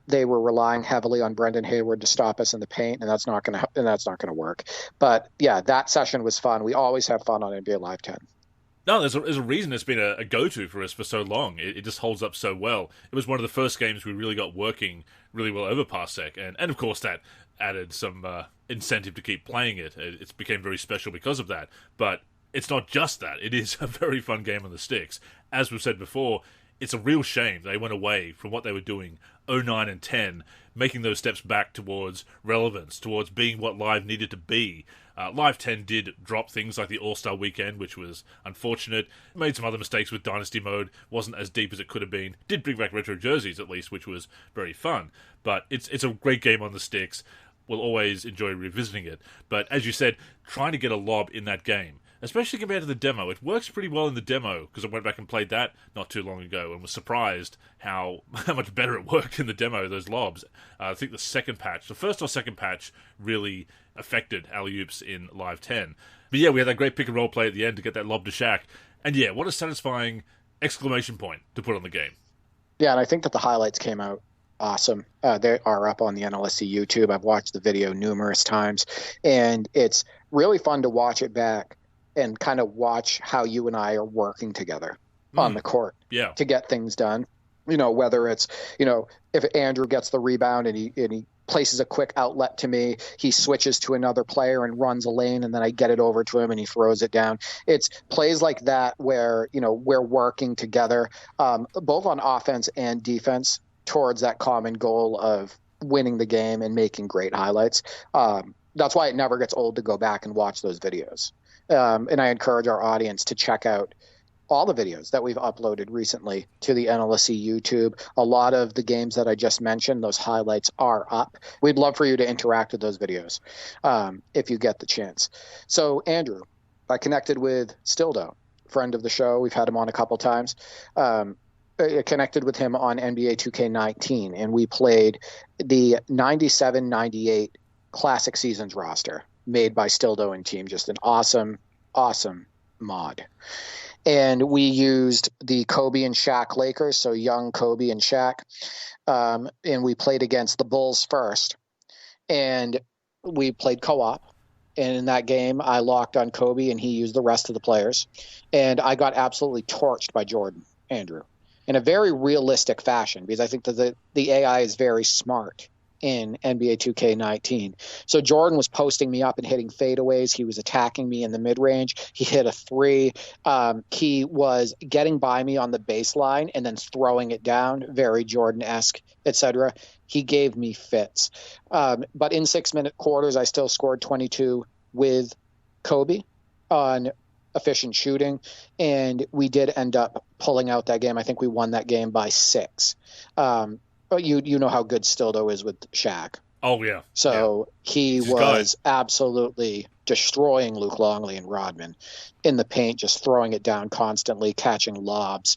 They were relying heavily on Brendan Hayward to stop us in the paint, and that's not going to work. But yeah, that session was fun. We always have fun on NBA Live 10. No, there's a reason it's been a go-to for us for so long. It just holds up so well. It was one of the first games we really got working really well over Parsec, and of course that added some incentive to keep playing it. It became very special because of that. But it's not just that. It is a very fun game on the sticks. As we've said before, it's a real shame they went away from what they were doing 09 and 10, making those steps back towards relevance, towards being what Live needed to be. Live 10 did drop things like the All-Star Weekend, which was unfortunate. Made some other mistakes with Dynasty Mode. Wasn't as deep as it could have been. Did bring back retro jerseys, at least, which was very fun. But it's a great game on the sticks. We'll always enjoy revisiting it. But as you said, trying to get a lob in that game, especially compared to the demo. It works pretty well in the demo, because I went back and played that not too long ago and was surprised how much better it worked in the demo, those lobs. I think the first or second patch really affected alley-oops in Live 10. But yeah, we had that great pick-and-roll play at the end to get that lob to Shaq. And yeah, what a satisfying exclamation point to put on the game. Yeah, and I think that the highlights came out awesome. They are up on the NLSC YouTube. I've watched the video numerous times, and it's really fun to watch it back and kind of watch how you and I are working together on the court to get things done. Whether it's, if Andrew gets the rebound and he places a quick outlet to me, he switches to another player and runs a lane, and then I get it over to him and he throws it down. It's plays like that where, we're working together, both on offense and defense towards that common goal of winning the game and making great highlights. That's why it never gets old to go back and watch those videos. And I encourage our audience to check out all the videos that we've uploaded recently to the NLSC YouTube. A lot of the games that I just mentioned, those highlights are up. We'd love for you to interact with those videos if you get the chance. So, Andrew, I connected with Stildo, friend of the show. We've had him on a couple times. I connected with him on NBA 2K19, and we played the 97-98 Classic Seasons roster made by Stildo and team. Just an awesome mod. And we used the Kobe and Shaq Lakers, so young Kobe and Shaq. And we played against the Bulls first. And we played co-op. And in that game, I locked on Kobe, and he used the rest of the players. And I got absolutely torched by Jordan, Andrew, in a very realistic fashion, because I think that the AI is very smart in NBA 2K19. So Jordan was posting me up and hitting fadeaways. He was attacking me in the mid-range. He hit a three. He was getting by me on the baseline and then throwing it down, very Jordan-esque, etc. He gave me fits. But in 6-minute quarters, I still scored 22 with Kobe on efficient shooting, and we did end up pulling out that game. I think we won that game by 6. But you know how good Stildo is with Shaq. Oh, yeah. So he was absolutely destroying Luke Longley and Rodman in the paint, just throwing it down constantly, catching lobs,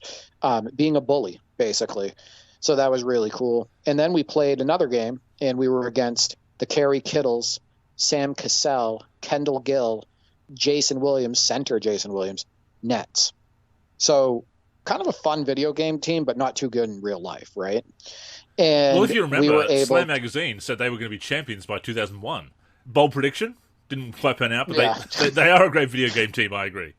being a bully basically. So that was really cool. And then we played another game, and we were against the Kerry Kittles, Sam Cassell, Kendall Gill, Jason Williams, center Jason Williams, Nets. So kind of a fun video game team, but not too good in real life, right? And well, if you remember, Slam Magazine said they were going to be champions by 2001. Bold prediction? Didn't quite pan out, but they are a great video game team, I agree.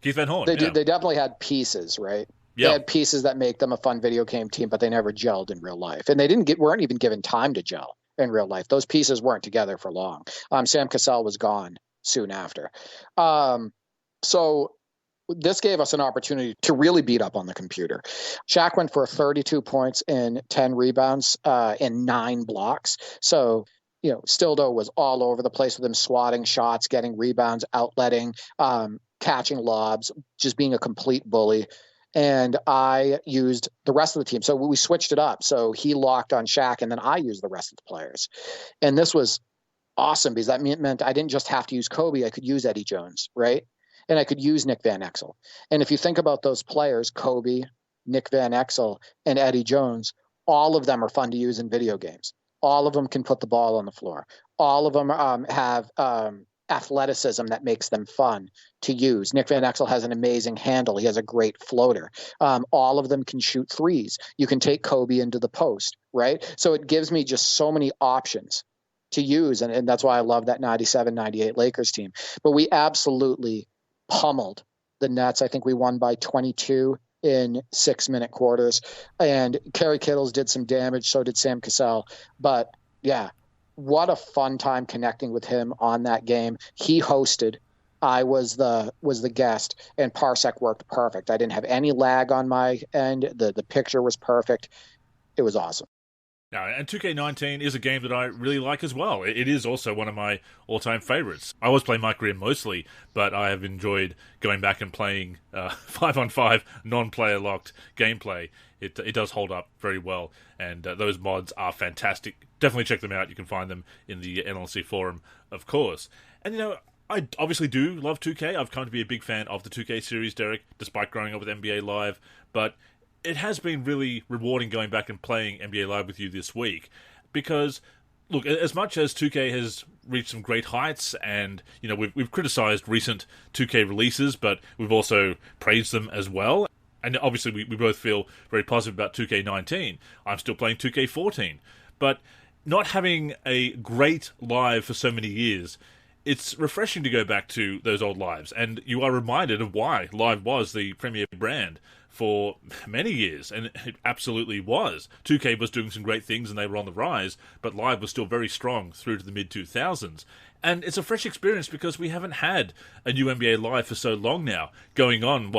Keith Van Horn. They definitely had pieces, right? Yeah. They had pieces that make them a fun video game team, but they never gelled in real life. And they weren't even given time to gel in real life. Those pieces weren't together for long. Sam Cassell was gone soon after. So this gave us an opportunity to really beat up on the computer. Shaq went for 32 points and 10 rebounds and 9 blocks. So, Stildo was all over the place with him, swatting shots, getting rebounds, outletting, catching lobs, just being a complete bully. And I used the rest of the team. So we switched it up. So he locked on Shaq, and then I used the rest of the players. And this was awesome because that meant I didn't just have to use Kobe. I could use Eddie Jones, right? And I could use Nick Van Exel. And if you think about those players, Kobe, Nick Van Exel, and Eddie Jones, all of them are fun to use in video games. All of them can put the ball on the floor. All of them have athleticism that makes them fun to use. Nick Van Exel has an amazing handle. He has a great floater. All of them can shoot threes. You can take Kobe into the post, right? So it gives me just so many options to use. And that's why I love that 97-98 Lakers team. But we absolutely pummeled the Nets. I think we won by 22 in 6-minute quarters. And Kerry Kittles did some damage. So did Sam Cassell. But yeah, what a fun time connecting with him on that game. He hosted. I was the guest, and Parsec worked perfect. I didn't have any lag on my end. The picture was perfect. It was awesome. Now, and 2K19 is a game that I really like as well. It is also one of my all-time favorites. I always play Mike Green mostly, but I have enjoyed going back and playing 5-on-5 non-player locked gameplay. It does hold up very well, and those mods are fantastic. Definitely check them out. You can find them in the NLSC forum, of course. And, I obviously do love 2K. I've come to be a big fan of the 2K series, Derek, despite growing up with NBA Live, but it has been really rewarding going back and playing NBA Live with you this week because, look, as much as 2K has reached some great heights and, we've criticized recent 2K releases, but we've also praised them as well. And obviously we both feel very positive about 2K19. I'm still playing 2K14. But not having a great live for so many years, it's refreshing to go back to those old lives. And you are reminded of why Live was the premier brand for many years, and it absolutely was. 2K was doing some great things and they were on the rise, but Live was still very strong through to the mid-2000s. And it's a fresh experience because we haven't had a new NBA Live for so long now, going on,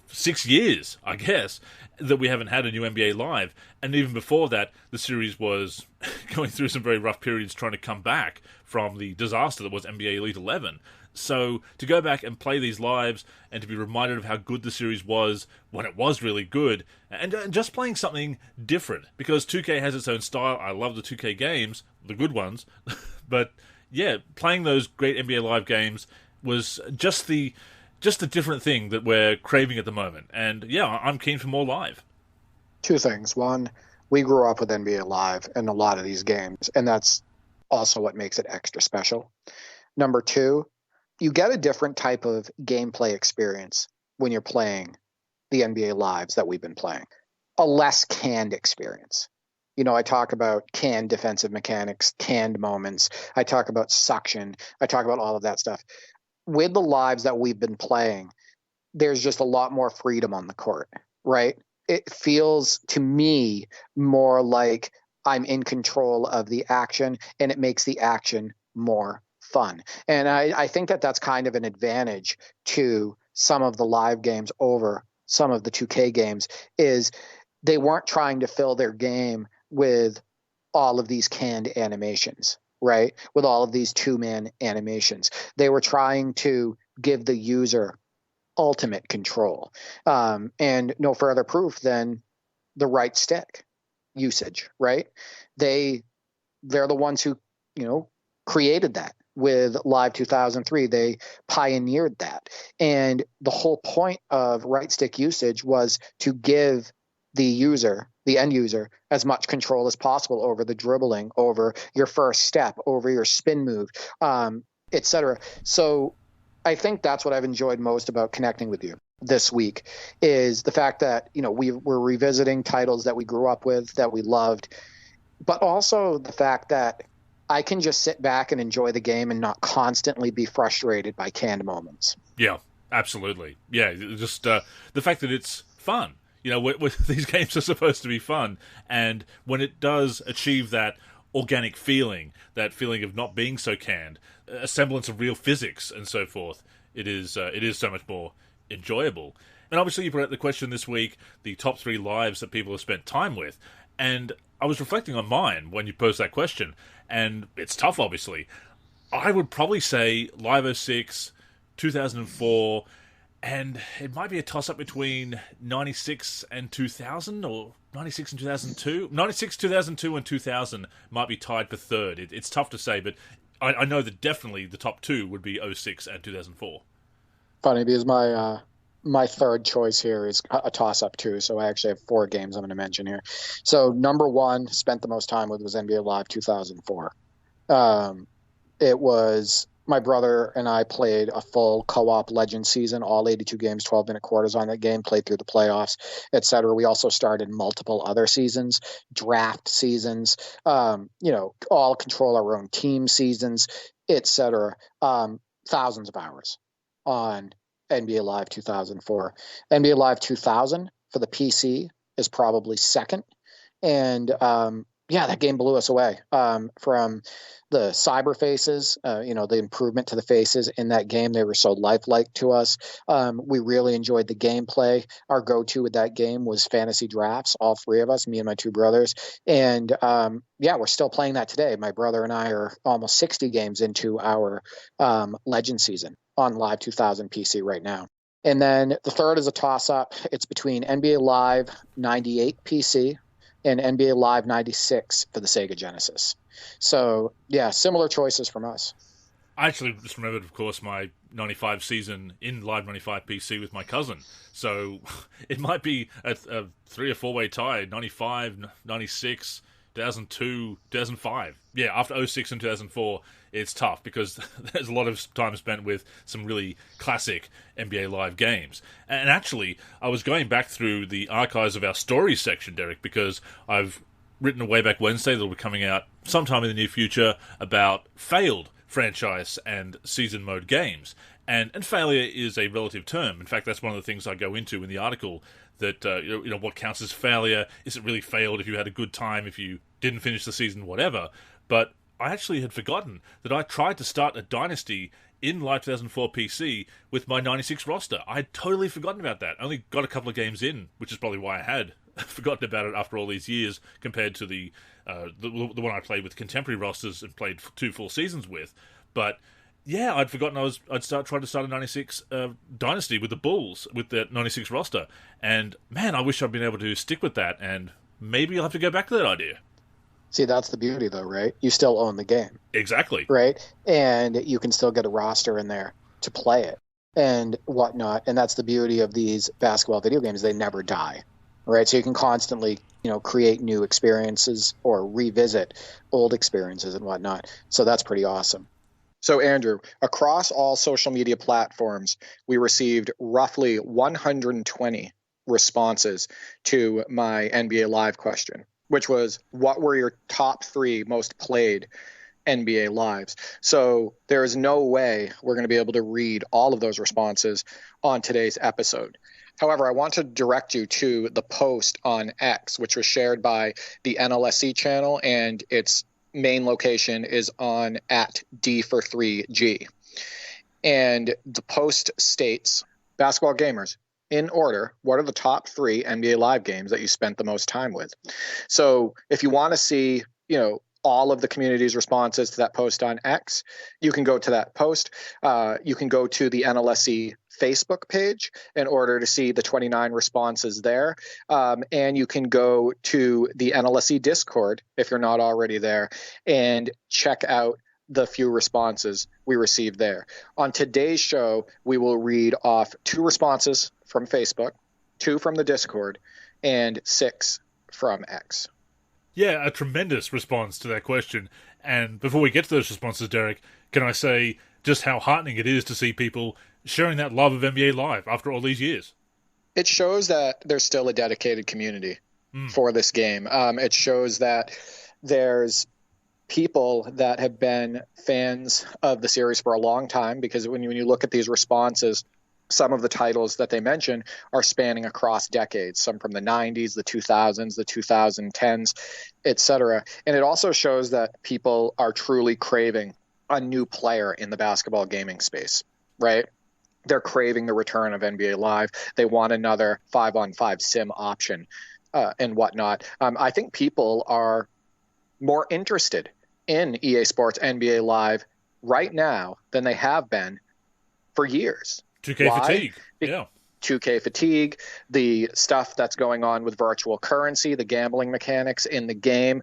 6 years, I guess, that we haven't had a new NBA Live. And even before that, the series was going through some very rough periods trying to come back from the disaster that was NBA Elite 11. So to go back and play these lives and to be reminded of how good the series was when it was really good, and just playing something different, because 2K has its own style. I love the 2K games, the good ones, but yeah, playing those great NBA Live games was just the different thing that we're craving at the moment. And yeah, I'm keen for more Live. Two things. One, we grew up with NBA Live and a lot of these games, and that's also what makes it extra special. Number two, you get a different type of gameplay experience when you're playing the NBA Lives that we've been playing. A less canned experience. I talk about canned defensive mechanics, canned moments. I talk about suction. I talk about all of that stuff. With the lives that we've been playing, there's just a lot more freedom on the court, right? It feels to me more like I'm in control of the action, and it makes the action more fun. And I think that that's kind of an advantage to some of the live games over some of the 2K games, is they weren't trying to fill their game with all of these canned animations, right? With all of these 2-man animations. They were trying to give the user ultimate control. And no further proof than the right stick usage, right? They're the ones who, created that. With Live 2003, they pioneered that. And the whole point of right stick usage was to give the end user, as much control as possible over the dribbling, over your first step, over your spin move, etc. So I think that's what I've enjoyed most about connecting with you this week, is the fact that, we're revisiting titles that we grew up with, that we loved, but also the fact that I can just sit back and enjoy the game and not constantly be frustrated by canned moments. Yeah, absolutely. Yeah, just the fact that it's fun. These games are supposed to be fun, and when it does achieve that organic feeling, that feeling of not being so canned, a semblance of real physics and so forth, it is so much more enjoyable. And obviously you brought up the question this week, the top 3 lives that people have spent time with, and I was reflecting on mine when you posed that question, and it's tough, obviously. I would probably say Live 06, 2004, and it might be a toss-up between 96 and 2000, or 96 and 2002. 96, 2002, and 2000 might be tied for third. It's tough to say, but I know that definitely the top 2 would be 06 and 2004. Funny, because my third choice here is a toss-up too, so I actually have 4 games I'm going to mention here. So number 1, spent the most time with, was NBA Live 2004. It was, my brother and I played a full co-op Legend season, all 82 games, 12-minute quarters on that game, played through the playoffs, etc. We also started multiple other seasons, draft seasons, all control our own team seasons, etc. Thousands of hours on NBA Live 2004. NBA Live 2000 for the PC is probably second. And that game blew us away, from the cyber faces, the improvement to the faces in that game. They were so lifelike to us. We really enjoyed the gameplay. Our go-to with that game was fantasy drafts, all 3 of us, me and my 2 brothers. And we're still playing that today. My brother and I are almost 60 games into our Legend season on Live 2000 PC right now. And then the third is a toss-up. It's between NBA Live 98 PC and NBA Live 96 for the Sega Genesis. So, yeah, similar choices from us. I actually just remembered, of course, my 95 season in Live 95 PC with my cousin. So it might be a 3 or 4-way tie, 95, 96, 2002, 2005. Yeah, after 06 and 2004, it's tough because there's a lot of time spent with some really classic NBA Live games. And actually, I was going back through the archives of our stories section, Derek, because I've written a Way Back Wednesday that will be coming out sometime in the near future about failed franchise and season mode games. And failure is a relative term. In fact, that's one of the things I go into in the article, that what counts as failure. Is it really failed if you had a good time, if you didn't finish the season, whatever? But I actually had forgotten that I tried to start a dynasty in Live 2004 PC with my 96 roster. I had totally forgotten about that. I only got a couple of games in, which is probably why I had forgotten about it after all these years, compared to the one I played with contemporary rosters and played 2 full seasons with. But yeah, I'd forgotten I'd try to start a 96 dynasty with the Bulls, with that 96 roster. And man, I wish I'd been able to stick with that, and maybe I'll have to go back to that idea. See, that's the beauty, though, right? You still own the game. Exactly. Right? And you can still get a roster in there to play it and whatnot. And that's the beauty of these basketball video games. They never die, right? So you can constantly, create new experiences or revisit old experiences and whatnot. So that's pretty awesome. So, Andrew, across all social media platforms, we received roughly 120 responses to my NBA Live question, which was, what were your top 3 most played NBA Lives? So there is no way we're going to be able to read all of those responses on today's episode. However, I want to direct you to the post on X, which was shared by the NLSC channel, and its main location is on @D43G. And the post states, basketball gamers, in order, what are the top 3 NBA Live games that you spent the most time with? So if you want to see, all of the community's responses to that post on X, you can go to that post. You can go to the NLSC Facebook page in order to see the 29 responses there. And you can go to the NLSC Discord if you're not already there and check out the few responses we received there. On today's show, we will read off 2 responses from Facebook, 2 from the Discord, and 6 from X. Yeah, a tremendous response to that question. And before we get to those responses, Derek, can I say just how heartening it is to see people sharing that love of NBA Live after all these years? It shows that there's still a dedicated community for this game. It shows that there's people that have been fans of the series for a long time, because when you look at these responses, some of the titles that they mention are spanning across decades, some from the 90s, the 2000s, the 2010s, etc. And it also shows that people are truly craving a new player in the basketball gaming space, right? They're craving the return of NBA Live. They want another 5-on-5 sim option and whatnot. I think people are more interested in EA Sports NBA Live right now than they have been for years. 2K fatigue. Yeah. 2K fatigue, the stuff that's going on with virtual currency, the gambling mechanics in the game.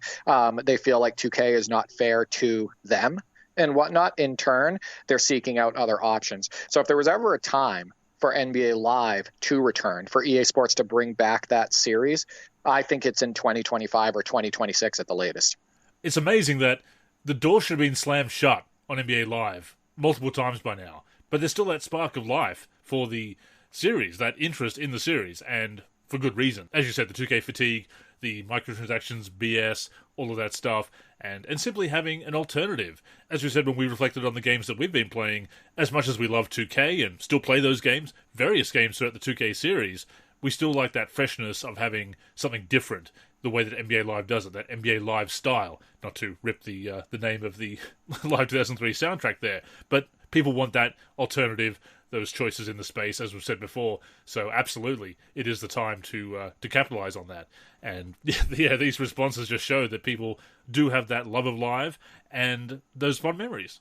They feel like 2K is not fair to them and whatnot. In turn, they're seeking out other options. So if there was ever a time for NBA Live to return, for EA Sports to bring back that series, I think it's in 2025 or 2026 at the latest. It's amazing that the door should have been slammed shut on NBA Live multiple times by now, but there's still that spark of life for the series, that interest in the series, and for good reason. As you said, the 2K fatigue, the microtransactions, BS, all of that stuff, and simply having an alternative. As we said when we reflected on the games that we've been playing, as much as we love 2K and still play those games, various games throughout the 2K series, we still like that freshness of having something different, the way that NBA Live does it, that NBA Live style. Not to rip the name of the Live 2003 soundtrack there, but people want that alternative, those choices in the space, as we've said before. So absolutely, it is the time to capitalize on that. And yeah, these responses just show that people do have that love of Live and those fun memories.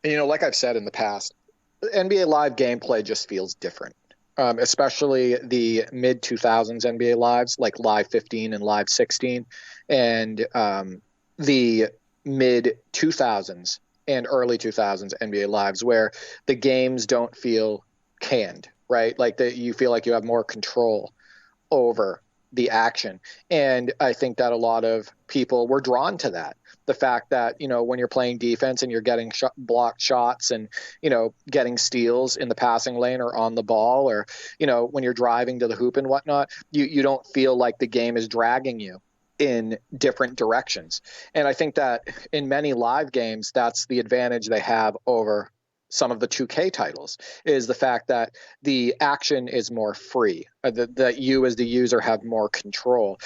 And, like I've said in the past, NBA Live gameplay just feels different. Especially the mid-2000s NBA Lives, like Live 15 and Live 16, and the mid-2000s and early 2000s NBA Lives, where the games don't feel canned, right? Like you feel like you have more control over the action. And I think that a lot of people were drawn to that. The fact that, when you're playing defense and you're getting blocked shots and, getting steals in the passing lane or on the ball, or, when you're driving to the hoop and whatnot, you don't feel like the game is dragging you in different directions. And I think that in many live games, that's the advantage they have over some of the 2K titles, is the fact that the action is more free, that you as the user have more control.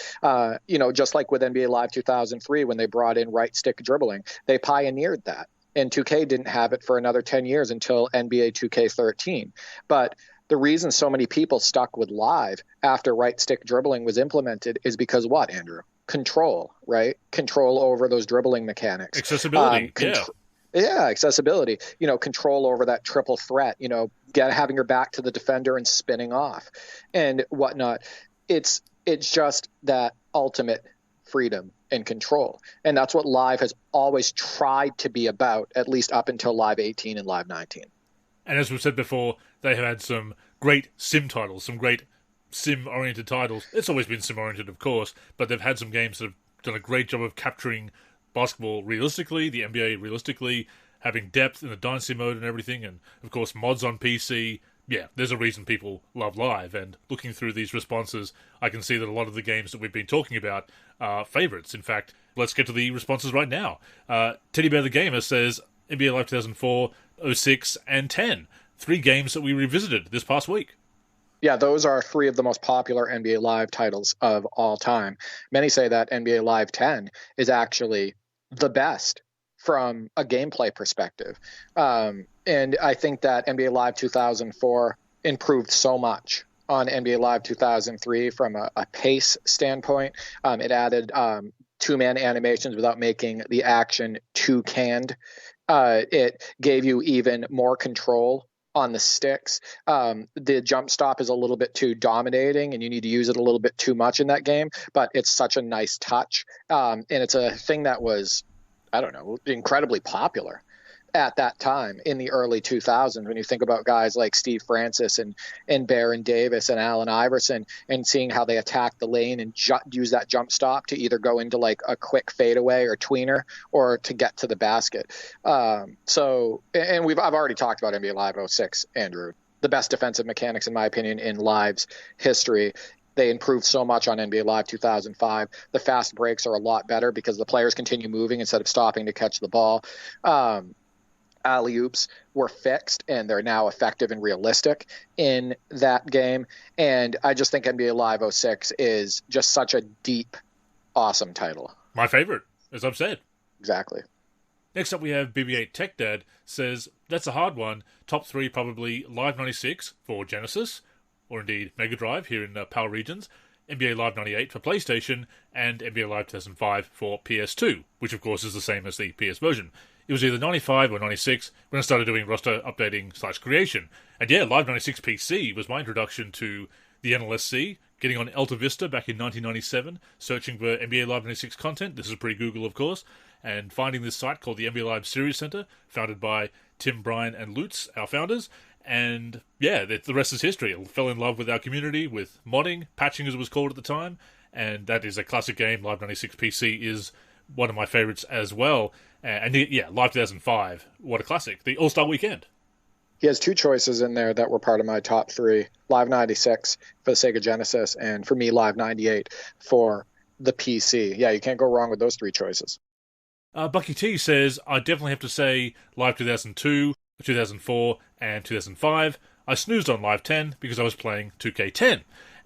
Just like with NBA Live 2003, when they brought in right stick dribbling, they pioneered that. And 2K didn't have it for another 10 years until NBA 2K13. But the reason so many people stuck with Live after right stick dribbling was implemented is because what, Andrew? Control, right? Control over those dribbling mechanics. Accessibility, Yeah, accessibility, control over that triple threat, having your back to the defender and spinning off and whatnot. It's just that ultimate freedom and control. And that's what Live has always tried to be about, at least up until Live 18 and Live 19. And as we've said before, they have had some great sim titles, some great sim-oriented titles. It's always been sim-oriented, of course, but they've had some games that have done a great job of capturing basketball realistically, the NBA realistically, having depth in the Dynasty mode and everything, and of course mods on PC. Yeah, there's a reason people love Live, and looking through these responses, I can see that a lot of the games that we've been talking about are favourites. In fact, let's get to the responses right now. Teddy Bear the Gamer says NBA Live 2004, 06, and 10. 3 games that we revisited this past week. Yeah, those are 3 of the most popular NBA Live titles of all time. Many say that NBA Live 10 is actually the best from a gameplay perspective. And I think that NBA Live 2004 improved so much on NBA Live 2003 from a pace standpoint. It added 2-man animations without making the action too canned. It gave you even more control on the sticks. The jump stop is a little bit too dominating and you need to use it a little bit too much in that game, but it's such a nice touch. And it's a thing that was, incredibly popular. at that time in the early 2000s, when you think about guys like Steve Francis and Baron Davis and Allen Iverson, and seeing how they attack the lane and use that jump stop to either go into like a quick fadeaway or tweener or to get to the basket. I've already talked about NBA Live 06, Andrew. The best defensive mechanics, in my opinion, in Live's history. They improved so much on NBA Live 2005. The fast breaks are a lot better because the players continue moving instead of stopping to catch the ball. Alley-oops were fixed, and they're now effective and realistic in that game. And I just think NBA Live 06 is just such a deep, awesome title. My favorite, as I've said. Exactly. Next up, we have BB-8 Tech Dad says, that's a hard one. Top 3 probably Live 96 for Genesis, or indeed Mega Drive here in PAL regions, NBA Live 98 for PlayStation, and NBA Live 2005 for PS2, which of course is the same as the PS version. It was either 95 or 96 when I started doing roster updating / creation. And yeah, Live 96 PC was my introduction to the NLSC, getting on Alta Vista back in 1997, searching for NBA Live 96 content. This is pre-Google, of course, and finding this site called the NBA Live Series Center, founded by Tim, Brian, and Lutz, our founders. And yeah, the rest is history. I fell in love with our community, with modding, patching as it was called at the time, and that is a classic game. Live 96 PC is one of my favorites as well. And yeah, Live 2005, what a classic. The All-Star Weekend. He has 2 choices in there that were part of my top 3. Live 96 for the Sega Genesis, and for me, Live 98 for the PC. Yeah, you can't go wrong with those 3 choices. Bucky T says, I definitely have to say Live 2002, 2004, and 2005. I snoozed on Live 10 because I was playing 2K10.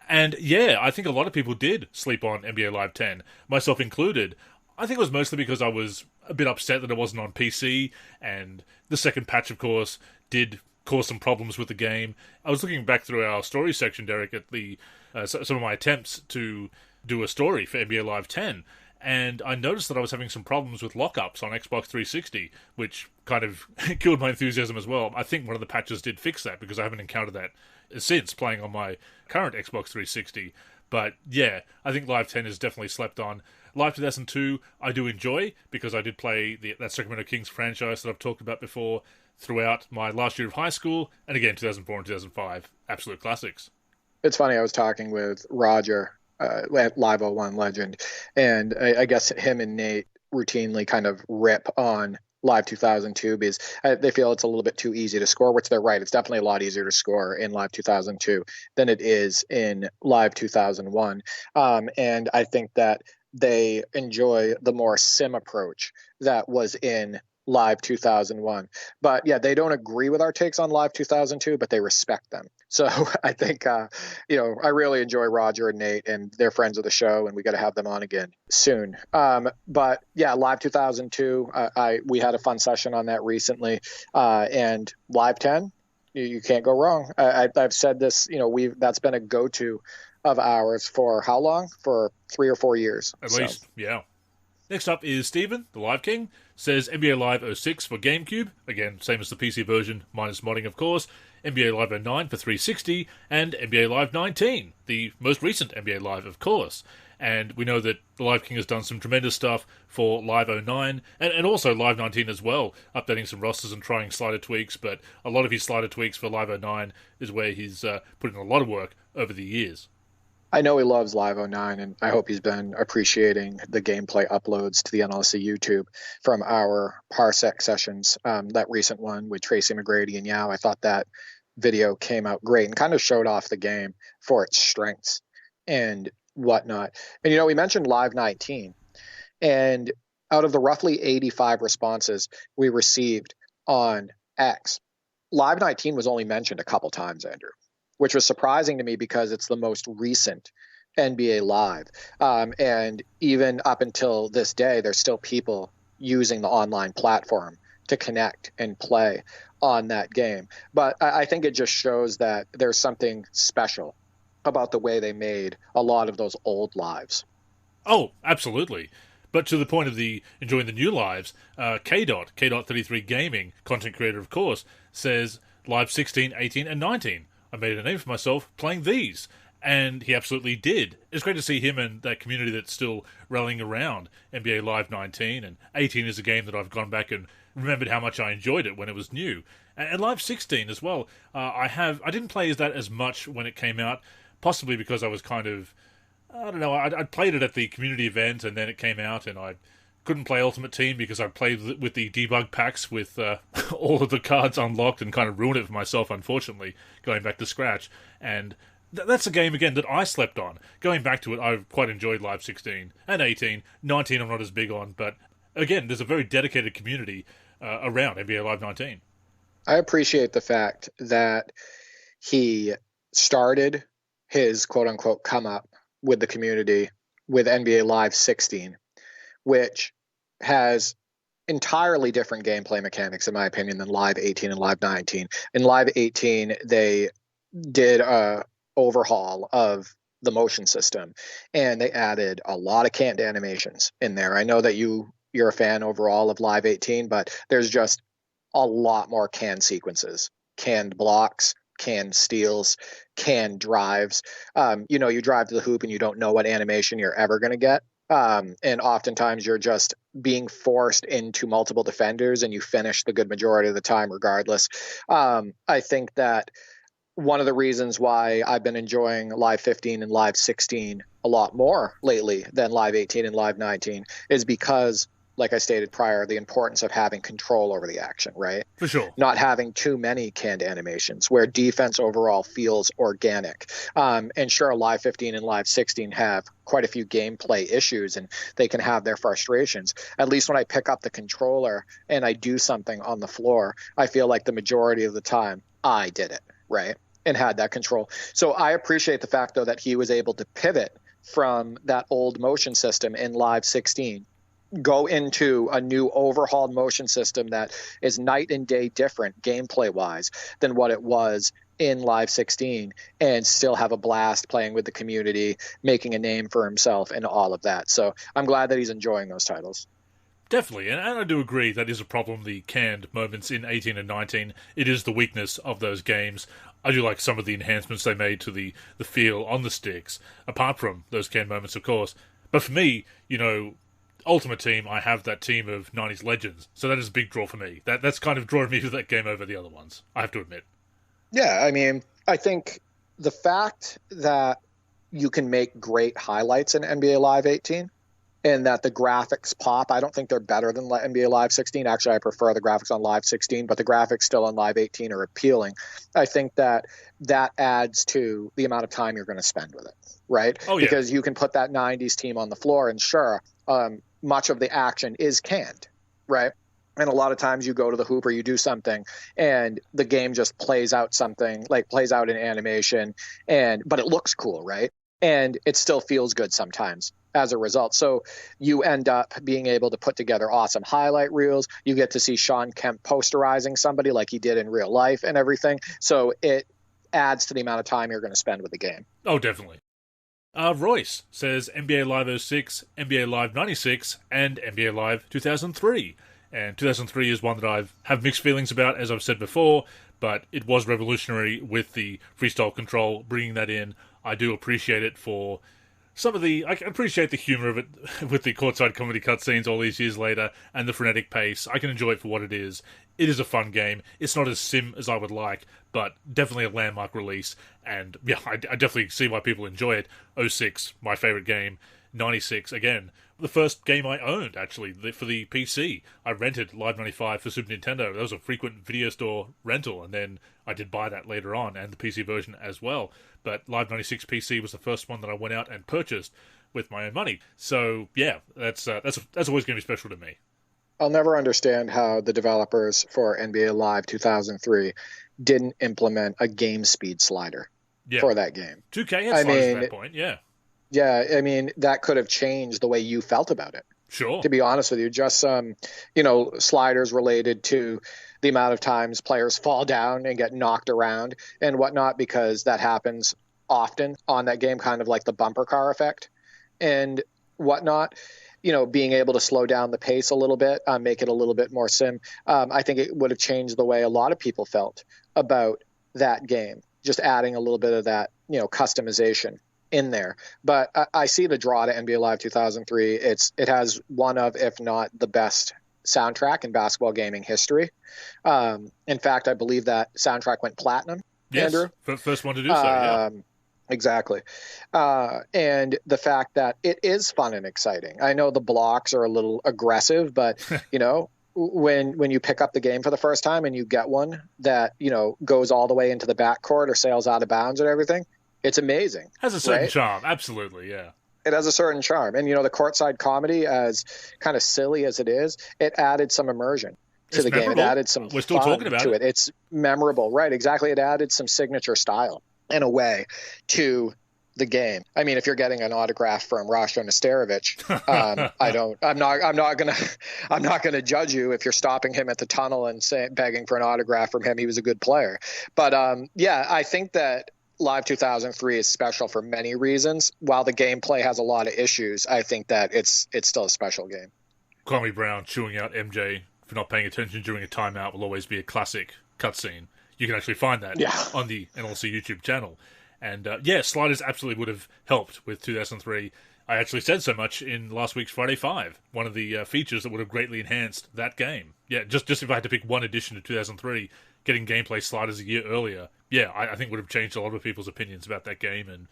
And yeah, I think a lot of people did sleep on NBA Live 10, myself included. I think it was mostly because I was a bit upset that it wasn't on PC, and the second patch, of course, did cause some problems with the game. I was looking back through our story section, Derek, at the some of my attempts to do a story for NBA Live 10, and I noticed that I was having some problems with lockups on Xbox 360, which kind of killed my enthusiasm as well. I think one of the patches did fix that, because I haven't encountered that since playing on my current Xbox 360. But yeah, I think Live 10 is definitely slept on. Live 2002, I do enjoy, because I did play that Sacramento Kings franchise that I've talked about before throughout my last year of high school, and again, 2004 and 2005, absolute classics. It's funny, I was talking with Roger, Live 01 legend, and I guess him and Nate routinely kind of rip on Live 2002 because they feel it's a little bit too easy to score, which they're right. It's definitely a lot easier to score in Live 2002 than it is in Live 2001. And I think that they enjoy the more sim approach that was in Live 2001. But yeah, they don't agree with our takes on Live 2002, but they respect them. So I think, I really enjoy Roger and Nate, and they're friends of the show, and we got to have them on again soon. But yeah, Live 2002, we had a fun session on that recently. And Live 10, you can't go wrong. I've said this, that's been a go-to of ours for how long? For 3 or 4 years. At least, yeah. Next up is Stephen, the Live King, says NBA Live 06 for GameCube, again, same as the PC version, minus modding, of course, NBA Live 09 for 360, and NBA Live 19, the most recent NBA Live, of course. And we know that the Live King has done some tremendous stuff for Live 09, and also Live 19 as well, updating some rosters and trying slider tweaks, but a lot of his slider tweaks for Live 09 is where he's put in a lot of work over the years. I know he loves Live 09, and I hope he's been appreciating the gameplay uploads to the NLSC YouTube from our Parsec sessions. That recent one with Tracy McGrady and Yao, I thought that video came out great and kind of showed off the game for its strengths and whatnot. And, we mentioned Live 19, and out of the roughly 85 responses we received on X, Live 19 was only mentioned a couple times, Andrew, which was surprising to me because it's the most recent NBA Live. And even up until this day, there's still people using the online platform to connect and play on that game. But I think it just shows that there's something special about the way they made a lot of those old lives. Oh, absolutely. But to the point of enjoying the new lives, K.33 Gaming, content creator of course, says Live 16, 18, and 19. I made a name for myself playing these. And he absolutely did. It's great to see him and that community that's still rallying around NBA Live 19. And 18 is a game that I've gone back and remembered how much I enjoyed it when it was new. And Live 16 as well. I didn't play that as much when it came out, possibly because I was kind of, I don't know, I played it at the community event and then it came out and I couldn't play Ultimate Team because I played with the debug packs with all of the cards unlocked and kind of ruined it for myself, unfortunately, going back to scratch. And that's a game, again, that I slept on. Going back to it, I quite enjoyed Live 16 and 18. 19 I'm not as big on, but again, there's a very dedicated community around NBA Live 19. I appreciate the fact that he started his quote-unquote come-up with the community with NBA Live 16, which has entirely different gameplay mechanics, in my opinion, than Live 18 and Live 19. In Live 18, they did a overhaul of the motion system, and they added a lot of canned animations in there. I know that you're a fan overall of Live 18, but there's just a lot more canned sequences, canned blocks, canned steals, canned drives. You drive to the hoop and you don't know what animation you're ever going to get. And oftentimes you're just being forced into multiple defenders and you finish the good majority of the time regardless. I think that one of the reasons why I've been enjoying Live 15 and Live 16 a lot more lately than Live 18 and Live 19 is because, like I stated prior, the importance of having control over the action, right? For sure. Not having too many canned animations where defense overall feels organic. And sure, Live 15 and Live 16 have quite a few gameplay issues and they can have their frustrations. At least when I pick up the controller and I do something on the floor, I feel like the majority of the time I did it, right? And had that control. So I appreciate the fact, though, that he was able to pivot from that old motion system in Live 16, go into a new overhauled motion system that is night and day different gameplay wise than what it was in Live 16, and still have a blast playing with the community, making a name for himself and all of that. So I'm glad that he's enjoying those titles. Definitely, and I do agree that is a problem, the canned moments in 18 and 19. It is the weakness of those games. I do like some of the enhancements they made to the feel on the sticks, apart from those canned moments, of course. But for me, Ultimate Team, I have that team of 90s legends, so that is a big draw for me. That's kind of drawing me to that game over the other ones, I have to admit. Yeah, I mean, I think the fact that you can make great highlights in NBA Live 18 and that the graphics pop, I don't think they're better than NBA Live 16. Actually, I prefer the graphics on Live 16, but the graphics still on Live 18 are appealing. I think that adds to the amount of time you're going to spend with it, right? Oh, yeah. Because you can put that 90s team on the floor and sure, much of the action is canned, right? And a lot of times you go to the hoop or you do something and the game just plays out an animation, but it looks cool, right? And it still feels good sometimes as a result. So you end up being able to put together awesome highlight reels. You get to see Sean Kemp posterizing somebody like he did in real life and everything. So it adds to the amount of time you're going to spend with the game. Oh, definitely. Royce says NBA Live 06, NBA Live 96, and NBA Live 2003. And 2003 is one that I have mixed feelings about, as I've said before, but it was revolutionary with the freestyle control, bringing that in. I do appreciate it for I can appreciate the humour of it with the courtside comedy cutscenes all these years later and the frenetic pace. I can enjoy it for what it is. It is a fun game. It's not as sim as I would like, but definitely a landmark release. And yeah, I definitely see why people enjoy it. 06, my favourite game. 96, again, the first game I owned, actually, for the PC. I rented Live 95 for Super Nintendo. That was a frequent video store rental, and then I did buy that later on, and the PC version as well. But Live 96 PC was the first one that I went out and purchased with my own money. So, yeah, that's always going to be special to me. I'll never understand how the developers for NBA Live 2003 didn't implement a game speed slider for that game. 2K had sliders at that point, yeah. Yeah, I mean, that could have changed the way you felt about it. Sure. To be honest with you, just sliders related to the amount of times players fall down and get knocked around and whatnot, because that happens often on that game, kind of like the bumper car effect and whatnot. Being able to slow down the pace a little bit, make it a little bit more sim. I think it would have changed the way a lot of people felt about that game. just adding a little bit of that, customization in there. But I see the draw to NBA Live 2003. It has one of, if not the best soundtrack in basketball gaming history. In fact, I believe that soundtrack went platinum. Yes, Andrew, first one to do so. Yeah, exactly. And the fact that it is fun and exciting. I know the blocks are a little aggressive, but when you pick up the game for the first time and you get one that goes all the way into the backcourt or sails out of bounds and everything, it's amazing. Has a certain charm, absolutely. Yeah. It has a certain charm. And, the courtside comedy, as kind of silly as it is, it added some immersion to the game. It added some We're still talking about it. It's memorable. Right, exactly. It added some signature style, in a way, to the game. I mean, if you're getting an autograph from Rashko Nesterovic, I'm not gonna judge you if you're stopping him at the tunnel and begging for an autograph from him. He was a good player. But, I think that Live 2003 is special for many reasons. While the gameplay has a lot of issues, I think that it's still a special game. Kwame Brown chewing out MJ for not paying attention during a timeout will always be a classic cutscene. You can actually find that on the NLSC YouTube channel. And sliders absolutely would have helped with 2003. I actually said so much in last week's Friday 5, one of the features that would have greatly enhanced that game. Yeah, just if I had to pick one addition to 2003, getting gameplay sliders a year earlier, I think would have changed a lot of people's opinions about that game, and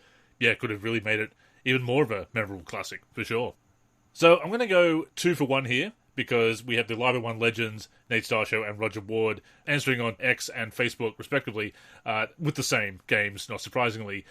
could have really made it even more of a memorable classic, for sure. So I'm going to go 2 for 1 here, because we have the Live at 1 legends, Nate Starshow and Roger Ward, answering on X and Facebook, respectively, with the same games, not surprisingly.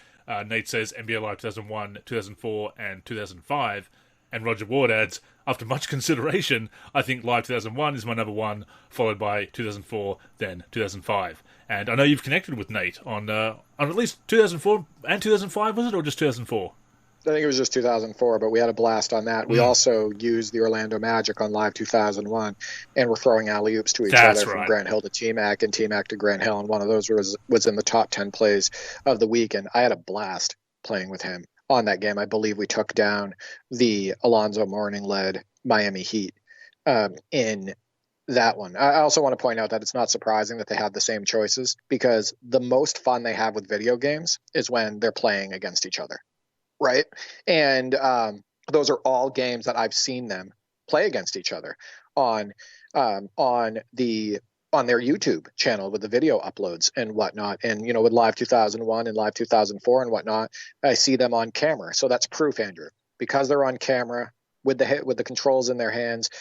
Nate says NBA Live 2001, 2004, and 2005, and Roger Ward adds, after much consideration, I think Live 2001 is my number 1, followed by 2004, then 2005. And I know you've connected with Nate on at least 2004 and 2005, was it, or just 2004? I think it was just 2004, but we had a blast on that. We also used the Orlando Magic on Live 2001, and we're throwing alley-oops to each other from Grant Hill to T-Mac and T-Mac to Grant Hill, and one of those was in the top 10 plays of the week, and I had a blast playing with him on that game. I believe we took down the Alonzo Mourning-led Miami Heat in that one. I also want to point out that it's not surprising that they have the same choices, because the most fun they have with video games is when they're playing against each other. Right. And those are all games that I've seen them play against each other on their YouTube channel with the video uploads and whatnot. And, with Live 2001 and Live 2004 and whatnot, I see them on camera. So that's proof, Andrew, because they're on camera with the controls in their hands.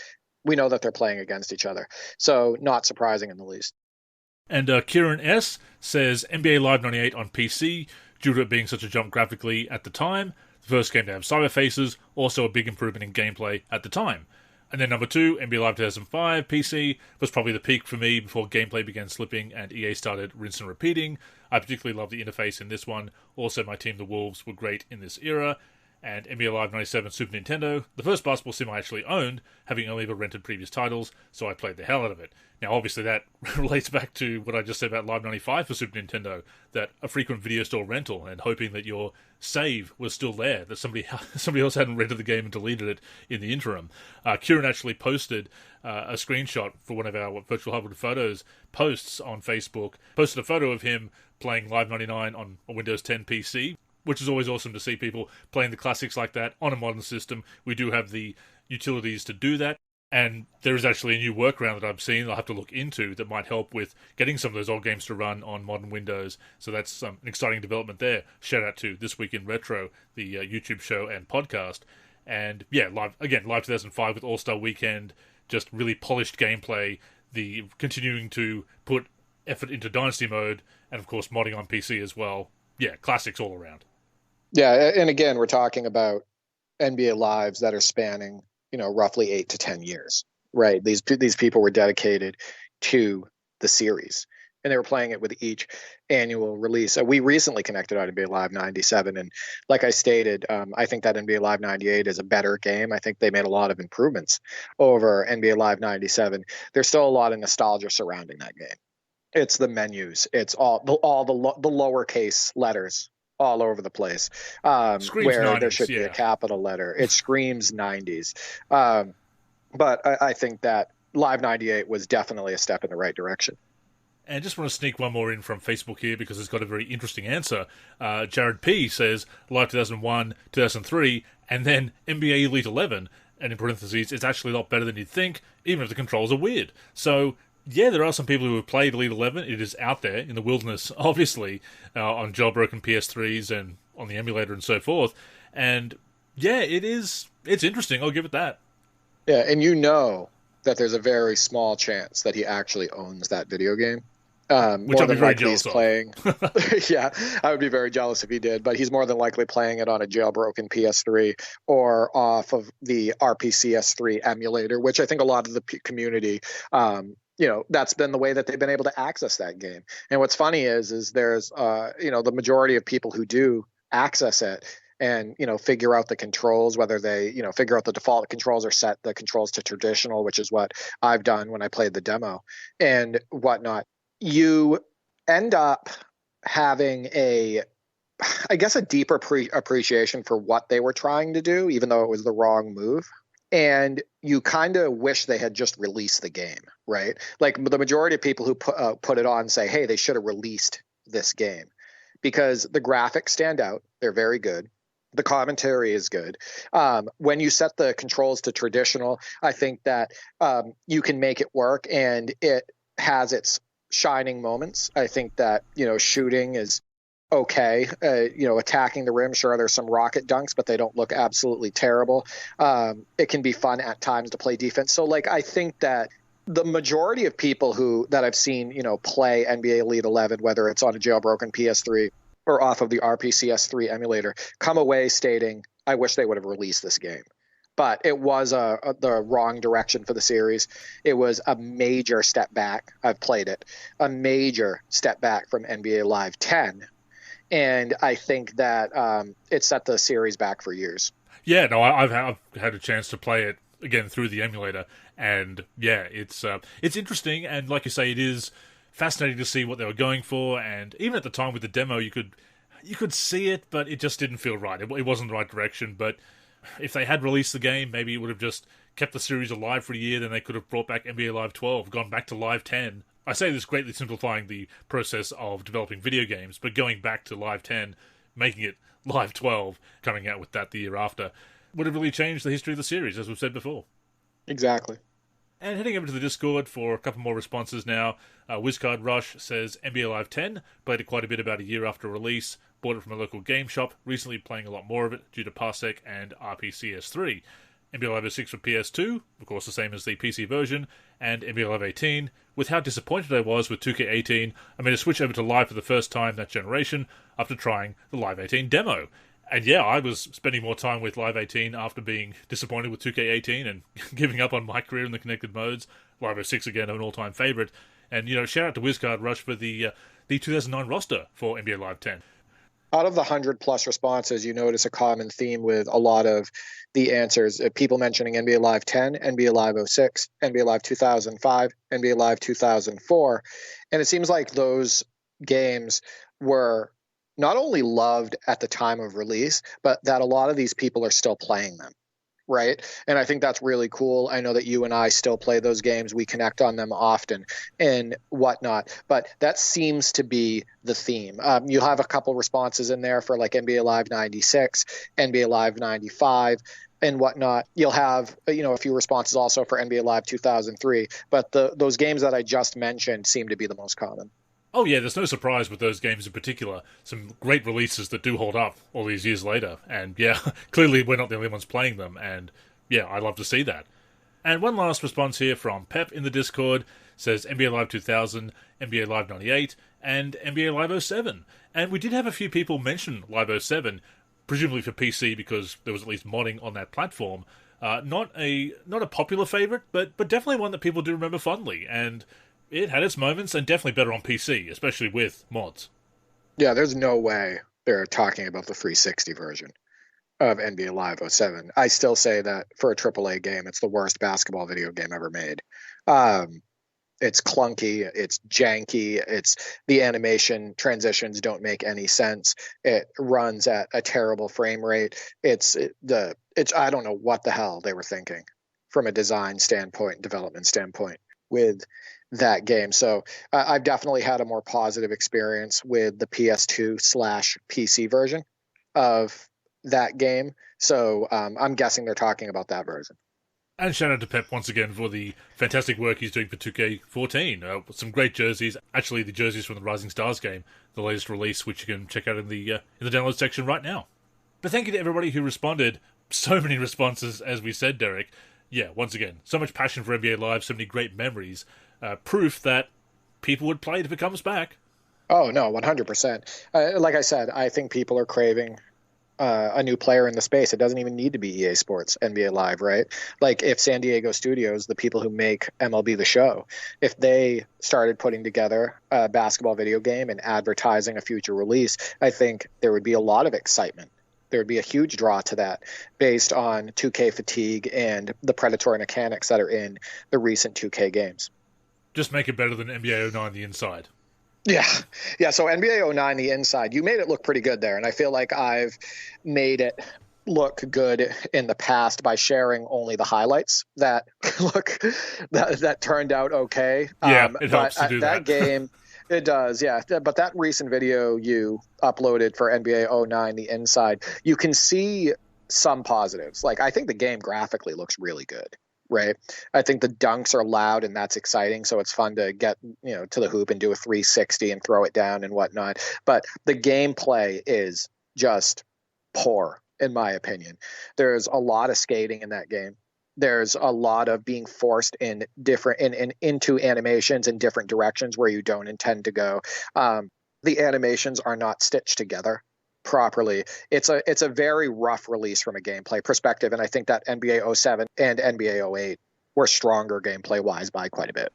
We know that they're playing against each other. So not surprising in the least. And Kieran S. says NBA Live 98 on PC, due to it being such a jump graphically at the time. The first game to have cyber faces, also a big improvement in gameplay at the time. And then number 2, NBA Live 2005 PC, was probably the peak for me before gameplay began slipping and EA started rinse and repeating. I particularly love the interface in this one. Also, my team, the Wolves, were great in this era. And NBA Live 97 Super Nintendo, the first basketball sim I actually owned, having only ever rented previous titles, so I played the hell out of it. Now, obviously, that relates back to what I just said about Live 95 for Super Nintendo, that a frequent video store rental and hoping that your save was still there, that somebody else hadn't rented the game and deleted it in the interim. Kieran actually posted a screenshot for one of our Virtual Hardwood Photos posts on Facebook, posted a photo of him playing Live 99 on a Windows 10 PC, which is always awesome to see people playing the classics like that on a modern system. We do have the utilities to do that, and there is actually a new workaround that I've seen I'll have to look into that might help with getting some of those old games to run on modern Windows. So that's an exciting development there. Shout out to This Week in Retro, the YouTube show and podcast. And Live 2005 with All-Star Weekend, just really polished gameplay, the continuing to put effort into Dynasty mode, and of course modding on PC as well. Yeah, classics all around. Yeah, and again, we're talking about NBA Lives that are spanning, roughly 8 to 10 years, right? These people were dedicated to the series, and they were playing it with each annual release. We recently connected on NBA Live 97, and like I stated, I think that NBA Live 98 is a better game. I think they made a lot of improvements over NBA Live 97. There's still a lot of nostalgia surrounding that game. It's the menus. It's all the lowercase letters all over the place, where 90s, there should be a capital letter. It screams 90s. But I think that Live 98 was definitely a step in the right direction. And just want to sneak one more in from Facebook here because it's got a very interesting answer. Jared P says Live 2001, 2003, and then NBA Elite 11. And in parentheses, it's actually a lot better than you'd think, even if the controls are weird. So, yeah, there are some people who have played Elite 11. It is out there in the wilderness, obviously, on jailbroken PS3s and on the emulator and so forth. And, yeah, it's interesting. I'll give it that. Yeah, and you know that there's a very small chance that he actually owns that video game. Which more I'd be than very likely he's jealous playing. Yeah, I would be very jealous if he did, but he's more than likely playing it on a jailbroken PS3 or off of the RPCS3 emulator, which I think a lot of the community, that's been the way that they've been able to access that game. And what's funny is there's, the majority of people who do access it and, figure out the controls, whether they, figure out the default controls or set the controls to traditional, which is what I've done when I played the demo and whatnot. You end up having a deeper appreciation for what they were trying to do, even though it was the wrong move. And you kind of wish they had just released the game, right? Like the majority of people who put it on say, hey, they should have released this game because the graphics stand out. They're very good. The commentary is good. When you set the controls to traditional, I think that you can make it work and it has its shining moments. I think that, shooting is okay. Attacking the rim, sure, there's some rocket dunks, but they don't look absolutely terrible. It can be fun at times to play defense. So, I think that the majority of people that I've seen, play NBA Elite 11, whether it's on a jailbroken PS3 or off of the RPCS3 emulator, come away stating, I wish they would have released this game. But it was the wrong direction for the series. It was a major step back. I've played it. A major step back from NBA Live 10. And I think that it set the series back for years. Yeah, no, I've had a chance to play it again through the emulator. And, yeah, it's interesting. And like you say, it is fascinating to see what they were going for. And even at the time with the demo, you could see it, but it just didn't feel right. It wasn't the right direction, but if they had released the game, maybe it would have just kept the series alive for a year, then they could have brought back NBA Live 12, gone back to Live 10. I say this greatly simplifying the process of developing video games, but going back to Live 10, making it Live 12, coming out with that the year after, would have really changed the history of the series, as we've said before. Exactly. And heading over to the Discord for a couple more responses now. Wizcard Rush says, NBA Live 10, played it quite a bit about a year after release, bought it from a local game shop, recently playing a lot more of it due to Parsec and RPCS3. NBA Live 06 for PS2, of course the same as the PC version, and NBA Live 18. With how disappointed I was with 2K18, I made a switch over to Live for the first time that generation after trying the Live 18 demo. And yeah, I was spending more time with Live 18 after being disappointed with 2K18 and giving up on my career in the connected modes. Live 06 again, an all-time favourite. And, shout out to Wizcard Rush for the 2009 roster for NBA Live 10. Out of the 100+ responses, you notice a common theme with a lot of the answers. People mentioning NBA Live 10, NBA Live 06, NBA Live 2005, NBA Live 2004. And it seems like those games were not only loved at the time of release, but that a lot of these people are still playing them, right? And I think that's really cool. I know that you and I still play those games. We connect on them often and whatnot, but that seems to be the theme. You'll have a couple responses in there for like NBA Live 96, NBA Live 95, and whatnot. You'll have, a few responses also for NBA Live 2003, but those games that I just mentioned seem to be the most common. Oh yeah, there's no surprise with those games in particular. Some great releases that do hold up all these years later. And yeah, clearly we're not the only ones playing them. And yeah, I love to see that. And one last response here from Pep in the Discord. Says NBA Live 2000, NBA Live 98, and NBA Live 07. And we did have a few people mention Live 07, presumably for PC because there was at least modding on that platform. Not a popular favourite, but definitely one that people do remember fondly. And it had its moments, and definitely better on PC, especially with mods. Yeah, there's no way they're talking about the 360 version of NBA Live 07. I still say that for a AAA game, it's the worst basketball video game ever made. It's clunky, it's janky, the animation transitions don't make any sense. It runs at a terrible frame rate. I don't know what the hell they were thinking from a design standpoint, development standpoint with that game. So I've definitely had a more positive experience with the PS2/PC version of that game. So I'm guessing they're talking about that version. And shout out to Pep once again for the fantastic work he's doing for 2K14. Some great jerseys. Actually, the jerseys from the Rising Stars game, the latest release, which you can check out in the download section right now. But thank you to everybody who responded. So many responses, as we said, Derek. Yeah, once again, so much passion for NBA Live, so many great memories. Proof that people would play it if it comes back. Oh, no, 100%. Like I said, I think people are craving a new player in the space. It doesn't even need to be EA Sports, NBA Live, right? Like if San Diego Studios, the people who make MLB The Show, if they started putting together a basketball video game and advertising a future release, I think there would be a lot of excitement. There would be a huge draw to that based on 2K fatigue and the predatory mechanics that are in the recent 2K games. Just make it better than NBA 09 the inside. Yeah. So NBA 09, the inside, you made it look pretty good there. And I feel like I've made it look good in the past by sharing only the highlights that that turned out okay. Yeah, it helps to do that. That game, it does, yeah. But that recent video you uploaded for NBA 09, the inside, you can see some positives. Like, I think the game graphically looks really good. Right. I think the dunks are loud and that's exciting. So it's fun to get, to the hoop and do a 360 and throw it down and whatnot. But the gameplay is just poor, in my opinion. There's a lot of skating in that game. There's a lot of being forced in into animations in different directions where you don't intend to go. The animations are not stitched together properly. It's a very rough release from a gameplay perspective, and I think that NBA 07 and NBA 08 were stronger gameplay wise by quite a bit.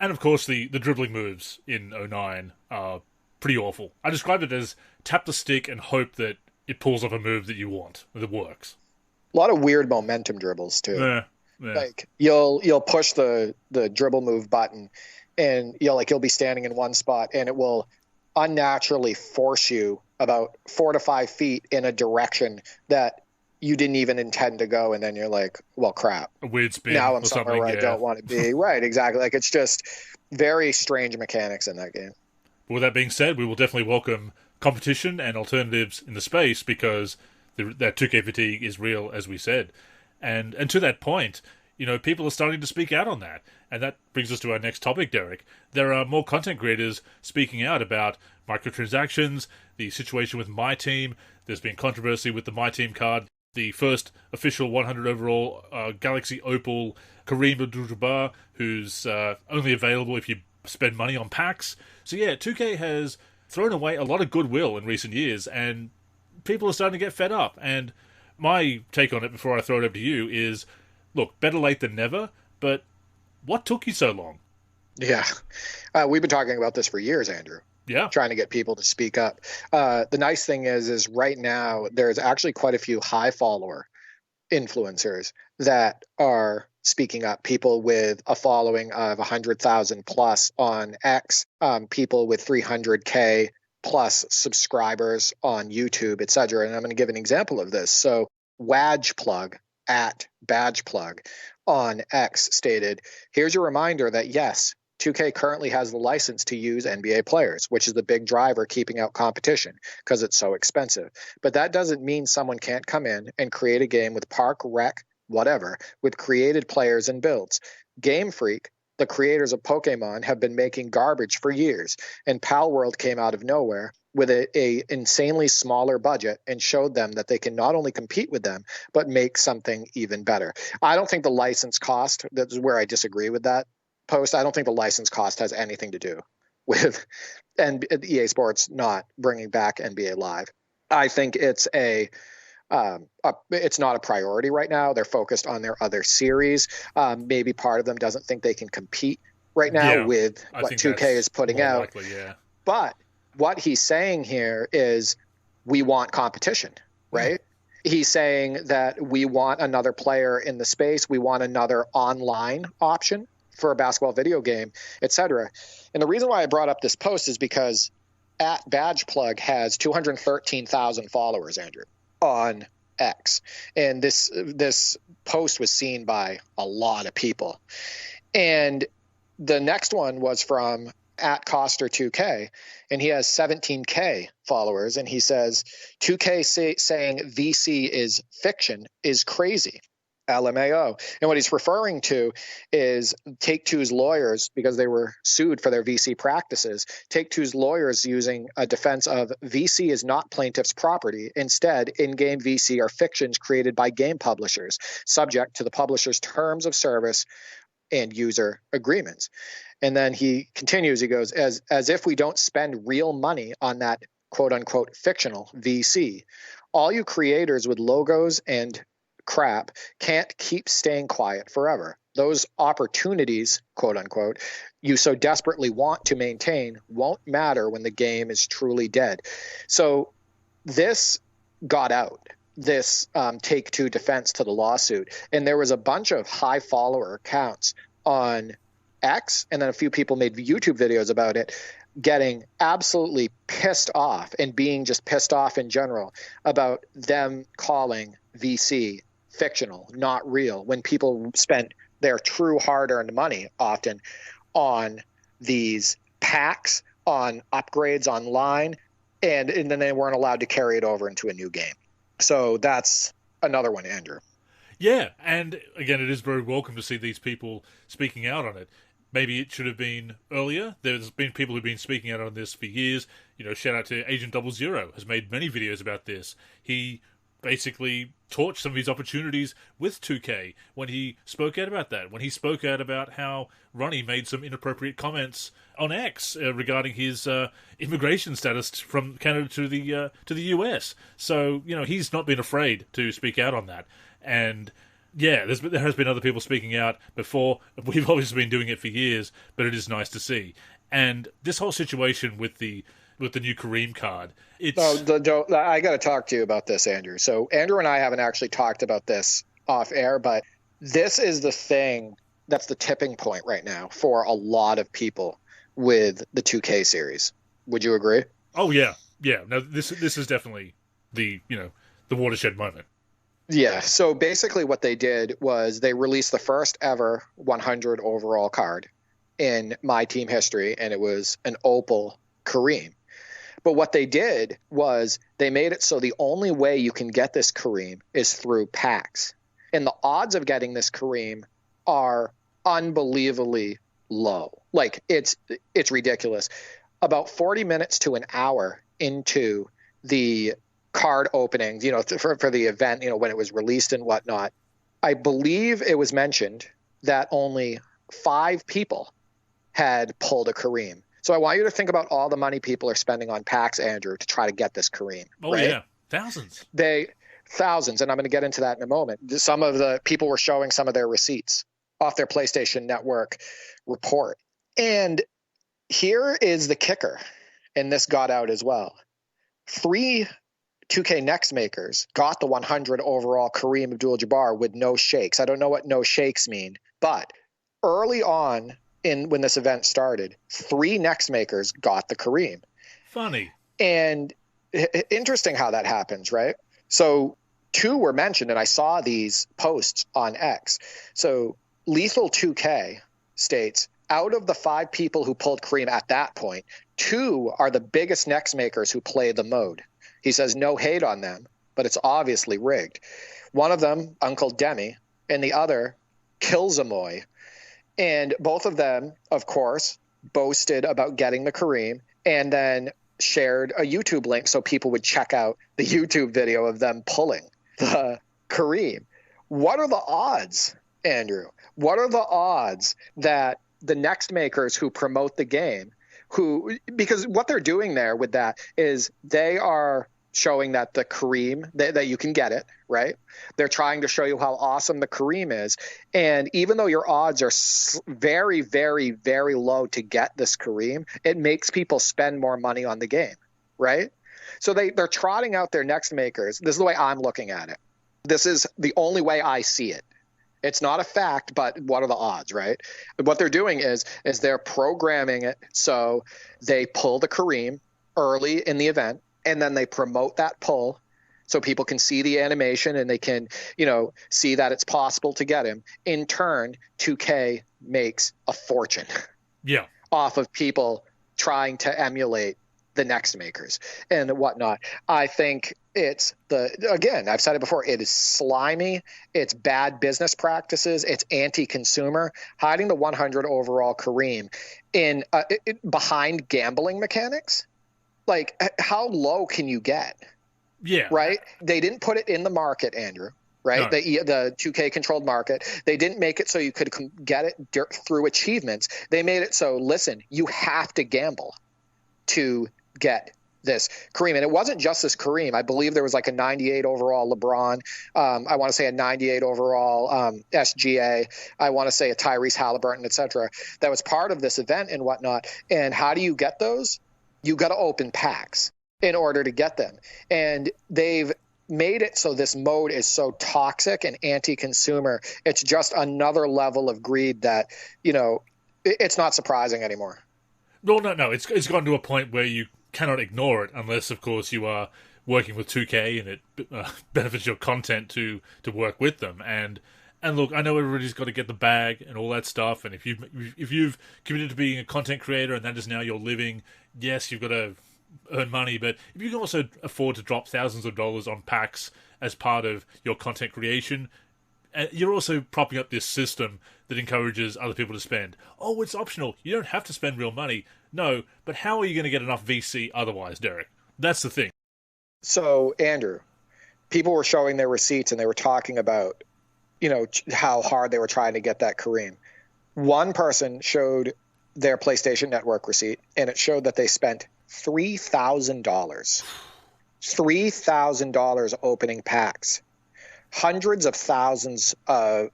And of course the dribbling moves in 09 are pretty awful. I described it as tap the stick and hope that it pulls off a move that you want, that works. A lot of weird momentum dribbles too. Yeah. Like you'll push the dribble move button and you'll be standing in one spot and it will unnaturally force you about 4 to 5 feet in a direction that you didn't even intend to go, and then you're like, well, crap. A weird spin. Now I'm somewhere where I don't want to be. Right, exactly. Like, it's just very strange mechanics in that game. But with that being said, we will definitely welcome competition and alternatives in the space because that 2K fatigue is real, as we said. And to that point, people are starting to speak out on that. And that brings us to our next topic, Derek. There are more content creators speaking out about microtransactions, the situation with MyTEAM. There's been controversy with the MyTEAM card. The first official 100 overall Galaxy Opal Kareem Abdul-Jabbar, who's only available if you spend money on packs. So yeah, 2K has thrown away a lot of goodwill in recent years, and people are starting to get fed up. And my take on it before I throw it over to you is, look, better late than never, but what took you so long? Yeah. We've been talking about this for years, Andrew. Yeah. Trying to get people to speak up. The nice thing is right now there's actually quite a few high follower influencers that are speaking up. People with a following of 100,000 plus on X, people with 300K plus subscribers on YouTube, etc. And I'm going to give an example of this. So Wadgeplug at Badgeplug on X stated, here's a reminder that yes, 2K currently has the license to use NBA players, which is the big driver keeping out competition because it's so expensive. But that doesn't mean someone can't come in and create a game with Park, Rec, whatever, with created players and builds. Game Freak, the creators of Pokemon, have been making garbage for years, and Pal World came out of nowhere with a insanely smaller budget and showed them that they can not only compete with them, but make something even better. I don't think the license cost, that's where I disagree with that post. I don't think the license cost has anything to do with EA Sports not bringing back NBA Live. I think it's it's not a priority right now. They're focused on their other series. Maybe part of them doesn't think they can compete right now with what 2K is putting out. Likely, yeah. But what he's saying here is we want competition, right? He's saying that we want another player in the space. We want another online option for a basketball video game, etc. And the reason why I brought up this post is because at Badgeplug has 213,000 followers, Andrew, on X. And this post was seen by a lot of people. And the next one was from at Coster2K, and he has 17K followers, and he says 2K saying VC is fiction is crazy. LMAO. And what he's referring to is Take-Two's lawyers, because they were sued for their VC practices. Take-Two's lawyers using a defense of VC is not plaintiff's property. Instead, in-game VC are fictions created by game publishers, subject to the publisher's terms of service and user agreements. And then he continues, he goes, as if we don't spend real money on that quote unquote fictional VC. All you creators with logos and crap can't keep staying quiet forever. Those opportunities, quote unquote, you so desperately want to maintain won't matter when the game is truly dead. So this got out, this Take-Two defense to the lawsuit. And there was a bunch of high follower accounts on X, and then a few people made YouTube videos about it, getting absolutely pissed off and being just pissed off in general about them calling VC fictional, not real, when people spent their true hard-earned money often on these packs, on upgrades online, and then they weren't allowed to carry it over into a new game. So that's another one, Andrew. Yeah, and again, it is very welcome to see these people speaking out on it. Maybe it should have been earlier. There's been people who've been speaking out on this for years. You know, shout out to Agent 00, has made many videos about this. He basically torched some of his opportunities with 2K when he spoke out about that, when he spoke out about how Ronnie made some inappropriate comments on X regarding his immigration status from Canada to the US. So, you know, he's not been afraid to speak out on that. And yeah, there has been other people speaking out before. We've obviously been doing it for years, but it is nice to see. And this whole situation with the new Kareem card, it's... I got to talk to you about this, Andrew. So Andrew and I haven't actually talked about this off air, but this is the thing that's the tipping point right now for a lot of people with the 2K series. Would you agree? Oh yeah, yeah. No, this is definitely the watershed moment. Yeah. So basically, what they did was they released the first ever 100 overall card in MyTEAM history, and it was an Opal Kareem. But what they did was they made it so the only way you can get this Kareem is through packs. And the odds of getting this Kareem are unbelievably low. Like, it's ridiculous. About 40 minutes to an hour into the card openings, for the event, when it was released and whatnot, I believe it was mentioned that only 5 people had pulled a Kareem. So I want you to think about all the money people are spending on packs, Andrew, to try to get this Kareem. Oh, right? Yeah. Thousands. Thousands, and I'm going to get into that in a moment. Some of the people were showing some of their receipts off their PlayStation Network report. And here is the kicker, and this got out as well. 3 2K Next makers got the 100 overall Kareem Abdul-Jabbar with no shakes. I don't know what no shakes mean, but early on when this event started, 3 Next makers got the Kareem. Funny. And interesting how that happens, right? So 2 were mentioned, and I saw these posts on X. So Lethal 2K states, out of the 5 people who pulled Kareem at that point, 2 are the biggest Next makers who play the mode. He says no hate on them, but it's obviously rigged. One of them, Uncle Demi, and the other, Killzamoy. And both of them, of course, boasted about getting the Kareem and then shared a YouTube link so people would check out the YouTube video of them pulling the Kareem. What are the odds, Andrew? What are the odds that the Next makers who promote the game, because what they're doing there with that is they are showing that the Kareem, that you can get it, right? They're trying to show you how awesome the Kareem is. And even though your odds are very, very, very low to get this Kareem, it makes people spend more money on the game, right? So they're trotting out their Next makers. This is the way I'm looking at it. This is the only way I see it. It's not a fact, but what are the odds, right? What they're doing is they're programming it so they pull the Kareem early in the event, and then they promote that pull so people can see the animation and they can, see that it's possible to get him. In turn, 2K makes a fortune off of people trying to emulate the next makers and whatnot. I think again, I've said it before, it is slimy, it's bad business practices, it's anti-consumer. Hiding the 100 overall Kareem in behind gambling mechanics, like how low can you get? Yeah. Right? They didn't put it in the market, Andrew. Right? No. The 2K controlled market. They didn't make it so you could get it through achievements. They made it so, listen, you have to gamble to get this Kareem. And it wasn't just this Kareem. I believe there was like a 98 overall LeBron. I want to say a 98 overall SGA. I want to say a Tyrese Halliburton, etc. That was part of this event and whatnot. And how do you get those? You got to open packs in order to get them. And they've made it so this mode is so toxic and anti-consumer. It's just another level of greed that, it's not surprising anymore. Well, no. It's gotten to a point where you cannot ignore it unless, of course, you are working with 2K and it benefits your content to work with them. And look, I know everybody's got to get the bag and all that stuff. And if you've committed to being a content creator and that is now your living, yes, you've got to earn money. But if you can also afford to drop thousands of dollars on packs as part of your content creation, you're also propping up this system that encourages other people to spend. Oh, it's optional. You don't have to spend real money. No, but how are you going to get enough VC otherwise, Derek? That's the thing. So, Andrew, people were showing their receipts and they were talking about, how hard they were trying to get that Kareem. One person showed their PlayStation Network receipt and it showed that they spent $3,000. $3,000 opening packs. Hundreds of thousands of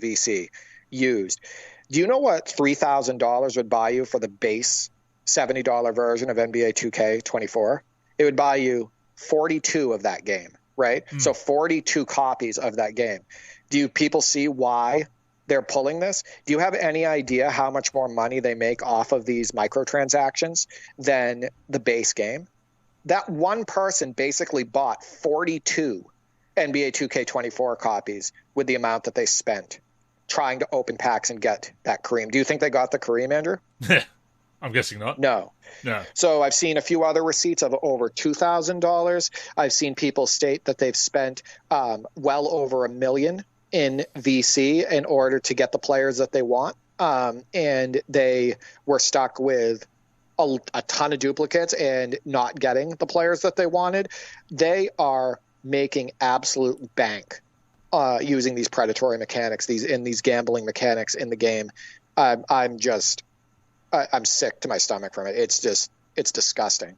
VC used. Do you know what $3,000 would buy you for the base $70 version of NBA 2K24? It would buy you 42 of that game, right? So 42 copies of that game. Do people see why they're pulling this? Do you have any idea how much more money they make off of these microtransactions than the base game? That one person basically bought 42 NBA 2K24 copies with the amount that they spent trying to open packs and get that Kareem. Do you think they got the Kareem, Andrew? I'm guessing not. No. So I've seen a few other receipts of over $2,000. I've seen people state that they've spent well over $1 million in VC in order to get the players that they want. And they were stuck with a ton of duplicates and not getting the players that they wanted. They are making absolute bank using these predatory mechanics, these gambling mechanics in the game. I'm sick to my stomach from it. It's disgusting.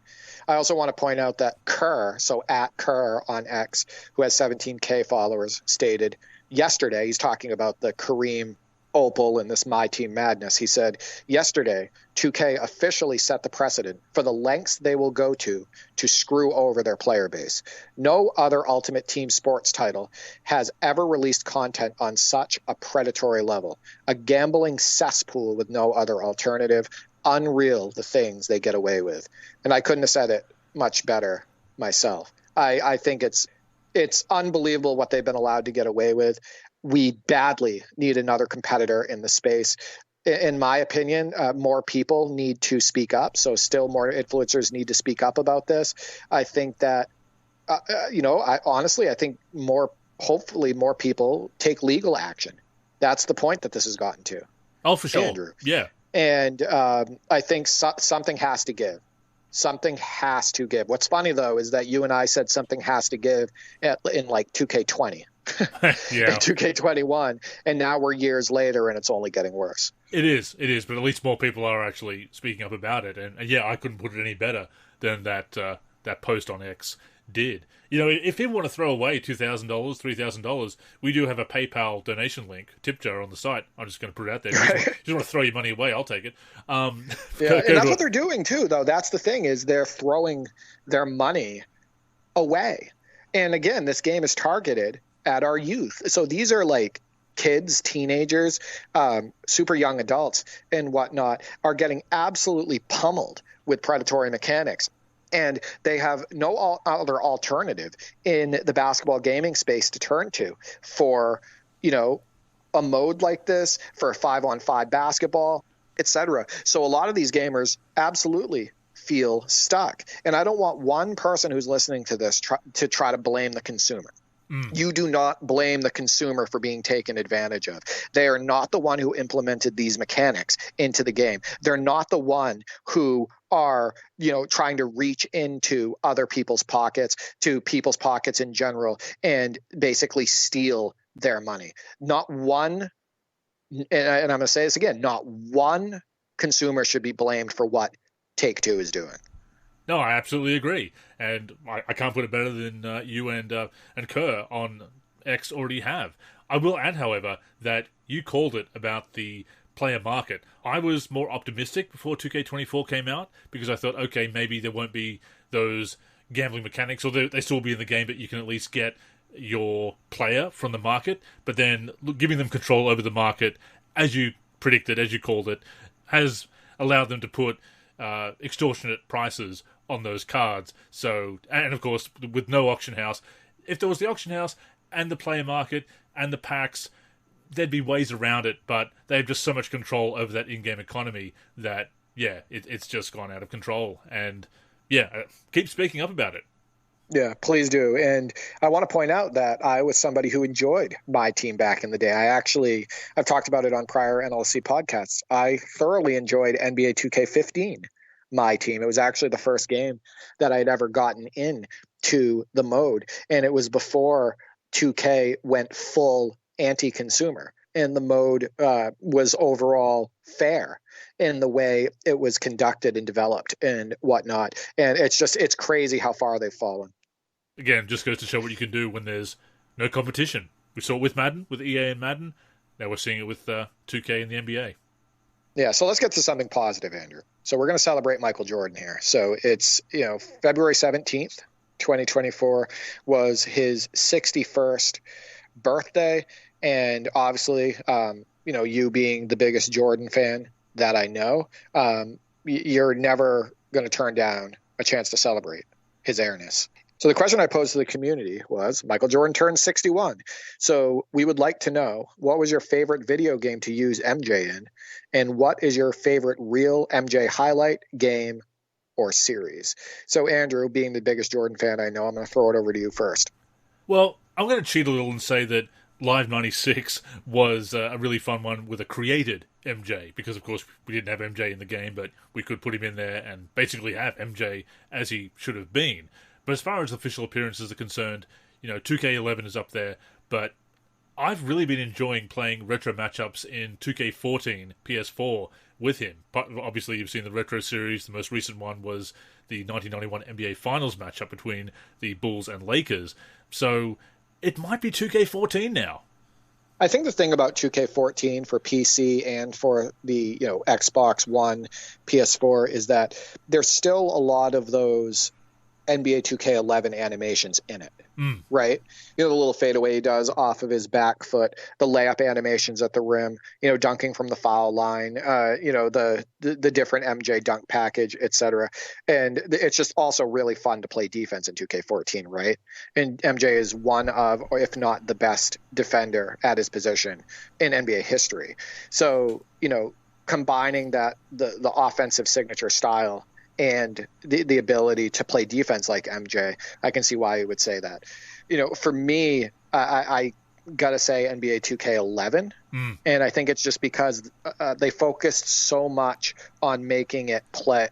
I also want to point out that Kerr, so at Kerr on X, who has 17K followers, stated yesterday, he's talking about the Kareem Opal and this MyTEAM madness. He said, yesterday, 2K officially set the precedent for the lengths they will go to screw over their player base. No other Ultimate Team sports title has ever released content on such a predatory level. A gambling cesspool with no other alternative. Unreal the things they get away with. And I couldn't have said it much better myself. I think it's unbelievable what they've been allowed to get away with. We badly need another competitor in the space. In my opinion, more people need to speak up. So still more influencers need to speak up about this. I think that, I think hopefully more people take legal action. That's the point that this has gotten to. Oh, for sure. Andrew. Yeah. And I think something has to give. Something has to give. What's funny, though, is that you and I said something has to give in like 2K20. Yeah. 2K21, and now we're years later and it's only getting worse. It is, but at least more people are actually speaking up about it, and yeah, I couldn't put it any better than that post on X did. If people want to throw away $2,000, $3,000, we do have a PayPal donation link, tip jar on the site. I'm just going to put it out there. If you want to throw your money away, I'll take it. And that's what they're doing too, though. That's the thing, is they're throwing their money away. And again, this game is targeted at our youth. So these are like kids, teenagers, super young adults and whatnot are getting absolutely pummeled with predatory mechanics. And they have no other alternative in the basketball gaming space to turn to for, a mode like this, for 5-on-5 basketball, etc. So a lot of these gamers absolutely feel stuck. And I don't want one person who's listening to this to try to blame the consumer. You do not blame the consumer for being taken advantage of. They are not the one who implemented these mechanics into the game. They're not the one who are, trying to reach into other people's pockets, to people's pockets in general, and basically steal their money. Not one, and I'm going to say this again, not one consumer should be blamed for what Take-Two is doing. No, I absolutely agree, and I can't put it better than you and Kerr on X already have. I will add, however, that you called it about the player market. I was more optimistic before 2K24 came out, because I thought, okay, maybe there won't be those gambling mechanics, or they still be in the game, but you can at least get your player from the market. But then giving them control over the market, as you predicted, as you called it, has allowed them to put extortionate prices on those cards. So, and of course, with no auction house, if there was the auction house and the player market and the packs, there'd be ways around it, but they have just so much control over that in-game economy that, it's just gone out of control. And, keep speaking up about it. Yeah, please do. And I want to point out that I was somebody who enjoyed MyTEAM back in the day. I've talked about it on prior NLSC podcasts. I thoroughly enjoyed NBA 2K15, MyTEAM. It was actually the first game that I'd ever gotten in to the mode. And it was before 2K went full anti-consumer. And the mode was overall fair in the way it was conducted and developed and whatnot. And it's crazy how far they've fallen. Again, just goes to show what you can do when there's no competition. We saw it with Madden, with EA and Madden. Now we're seeing it with 2K and the NBA. Yeah, so let's get to something positive, Andrew. So we're going to celebrate Michael Jordan here. So it's, February 17th, 2024 was his 61st birthday. And obviously, you being the biggest Jordan fan that I know, you're never going to turn down a chance to celebrate his airness. So the question I posed to the community was, Michael Jordan turned 61. So we would like to know, what was your favorite video game to use MJ in? And what is your favorite real MJ highlight, game, or series? So Andrew, being the biggest Jordan fan I know, I'm going to throw it over to you first. Well, I'm going to cheat a little and say that Live 96 was a really fun one with a created MJ, because of course we didn't have MJ in the game, but we could put him in there and basically have MJ as he should have been. But as far as official appearances are concerned, 2K11 is up there, but I've really been enjoying playing retro matchups in 2K14 PS4 with him. But obviously you've seen the retro series. The most recent one was the 1991 NBA Finals matchup between the Bulls and Lakers. So it might be 2K14 now. I think the thing about 2K14 for PC and for the Xbox One, PS4 is that there's still a lot of those NBA 2K11 animations in it, right? The little fadeaway he does off of his back foot, the layup animations at the rim, dunking from the foul line, the different MJ dunk package, etc. And it's just also really fun to play defense in 2K14, right? And MJ is one of, or if not the best defender at his position in NBA history. So, combining that, the offensive signature style and the ability to play defense like MJ, I can see why you would say that. For me, I got to say NBA 2K11. And I think it's just because they focused so much on making it play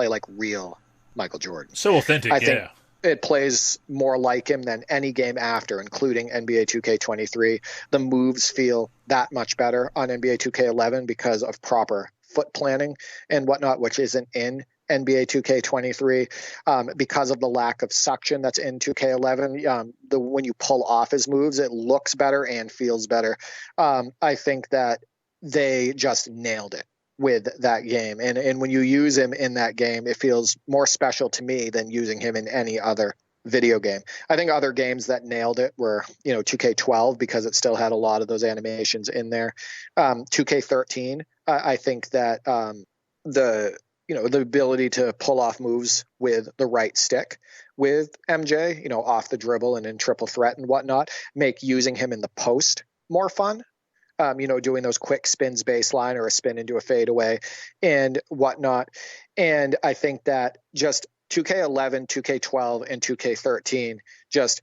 like real Michael Jordan. So authentic, I think it plays more like him than any game after, including NBA 2K23. The moves feel that much better on NBA 2K11 because of proper foot planning and whatnot, which isn't in NBA 2K23 because of the lack of suction that's in 2K11. When you pull off his moves, it looks better and feels better. I think that they just nailed it with that game. And when you use him in that game, it feels more special to me than using him in any other video game. I think other games that nailed it were, 2K12 because it still had a lot of those animations in there. 2K13, I think that the ability to pull off moves with the right stick with MJ, off the dribble and in triple threat and whatnot, make using him in the post more fun. Doing those quick spins baseline or a spin into a fadeaway and whatnot. And I think that just 2K11, 2K12, and 2K13, just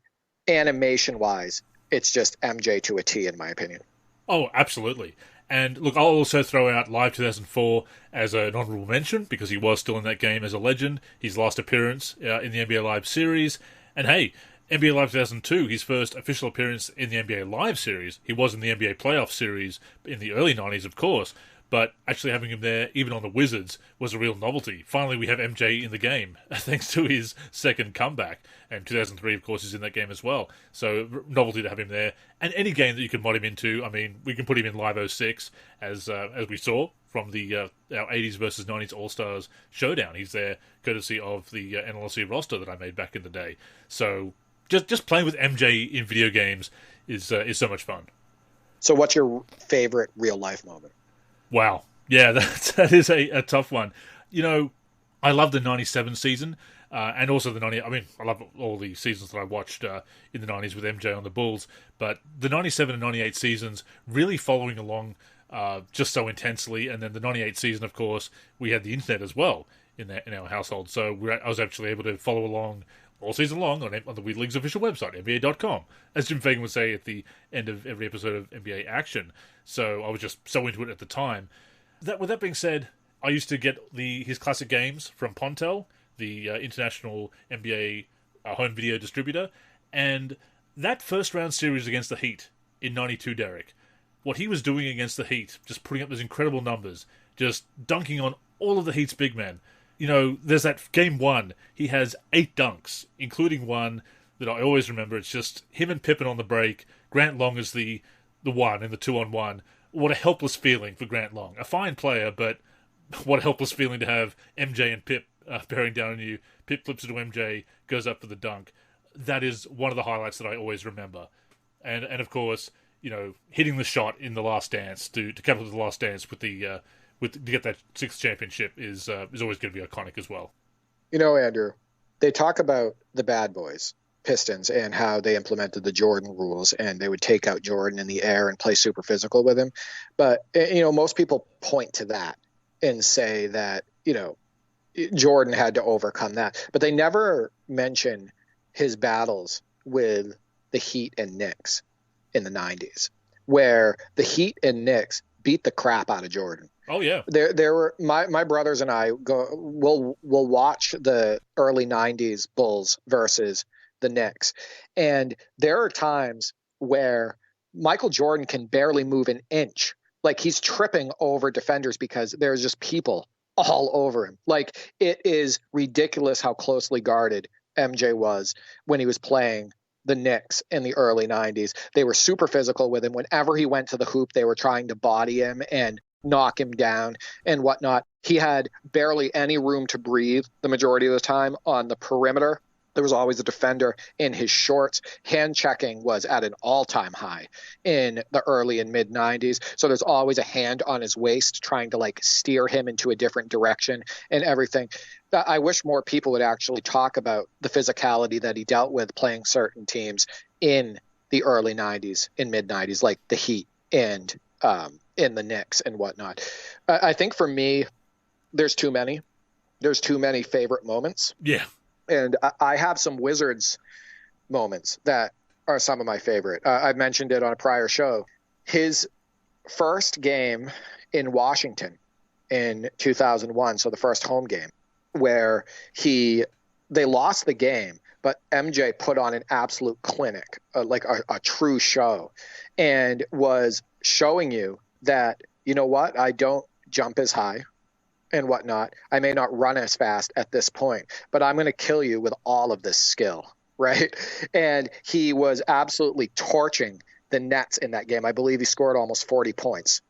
animation-wise, it's just MJ to a T, in my opinion. Oh, absolutely. And look, I'll also throw out Live 2004 as an honorable mention because he was still in that game as a legend. His last appearance in the NBA Live series. And hey, NBA Live 2002, his first official appearance in the NBA Live series. He was in the NBA Playoff series in the early 90s, of course, but actually having him there, even on the Wizards, was a real novelty. Finally, we have MJ in the game, thanks to his second comeback. And 2003, of course, is in that game as well. So, novelty to have him there. And any game that you can mod him into, I mean, we can put him in Live 06, as we saw from the our 80s versus 90s All-Stars showdown. He's there courtesy of the NLSC roster that I made back in the day. So, just playing with MJ in video games is so much fun. So what's your favorite real-life moment? Wow. Yeah, that is a tough one. I love the 97 season, and also the 90... I mean, I love all the seasons that I watched in the 90s with MJ on the Bulls, but the 97 and 98 seasons really following along just so intensely, and then the 98 season, of course, we had the internet as well in our household, so I was actually able to follow along all season long on the Weird League's official website, NBA.com, as Jim Fagan would say at the end of every episode of NBA Action. So I was just so into it at the time. With that being said, I used to get his classic games from Pontel, the international NBA home video distributor, and that first round series against the Heat in 92, Derek, what he was doing against the Heat, just putting up those incredible numbers, just dunking on all of the Heat's big men. There's that game one. He has 8 dunks, including one that I always remember. It's just him and Pippen on the break. Grant Long is the one in the 2-on-1. What a helpless feeling for Grant Long. A fine player, but what a helpless feeling to have MJ and Pip bearing down on you. Pip flips it to MJ, goes up for the dunk. That is one of the highlights that I always remember. And of course, hitting the shot in the last dance to cap up the last dance with to get that 6th championship is always going to be iconic as well. Andrew, they talk about the bad boys, Pistons, and how they implemented the Jordan rules, and they would take out Jordan in the air and play super physical with him. But, most people point to that and say that, Jordan had to overcome that. But they never mention his battles with the Heat and Knicks in the 90s, where the Heat and Knicks beat the crap out of Jordan. Oh yeah, there were my brothers and I we'll watch the early 90s Bulls versus the Knicks, and there are times where Michael Jordan can barely move an inch, like he's tripping over defenders because there's just people all over him. Like, it is ridiculous how closely guarded MJ was when he was playing the Knicks in the early 90s. They were super physical with him. Whenever he went to the hoop, they were trying to body him and knock him down and whatnot. He had barely any room to breathe the majority of the time on the perimeter. There was always a defender in his shorts. Hand checking was at an all-time high in the early and mid 90s. So there's always a hand on his waist trying to steer him into a different direction and everything. I wish more people would actually talk about the physicality that he dealt with playing certain teams in the early 90s and mid 90s, like the Heat and in the Knicks and whatnot. I think for me, there's too many. There's too many favorite moments. Yeah. And I have some Wizards moments that are some of my favorite. I mentioned it on a prior show. His first game in Washington in 2001, so the first home game, where they lost the game, but MJ put on an absolute clinic, like a true show, and was showing you that, you know what, I don't jump as high and whatnot. I may not run as fast at this point, but I'm going to kill you with all of this skill, right? And he was absolutely torching the Nets in that game. I believe he scored almost 40 points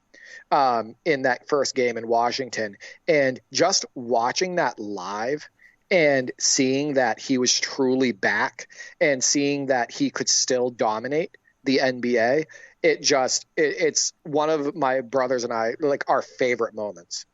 in that first game in Washington. And just watching that live and seeing that he was truly back and seeing that he could still dominate the NBA, it's one of my brothers and I, our favorite moments.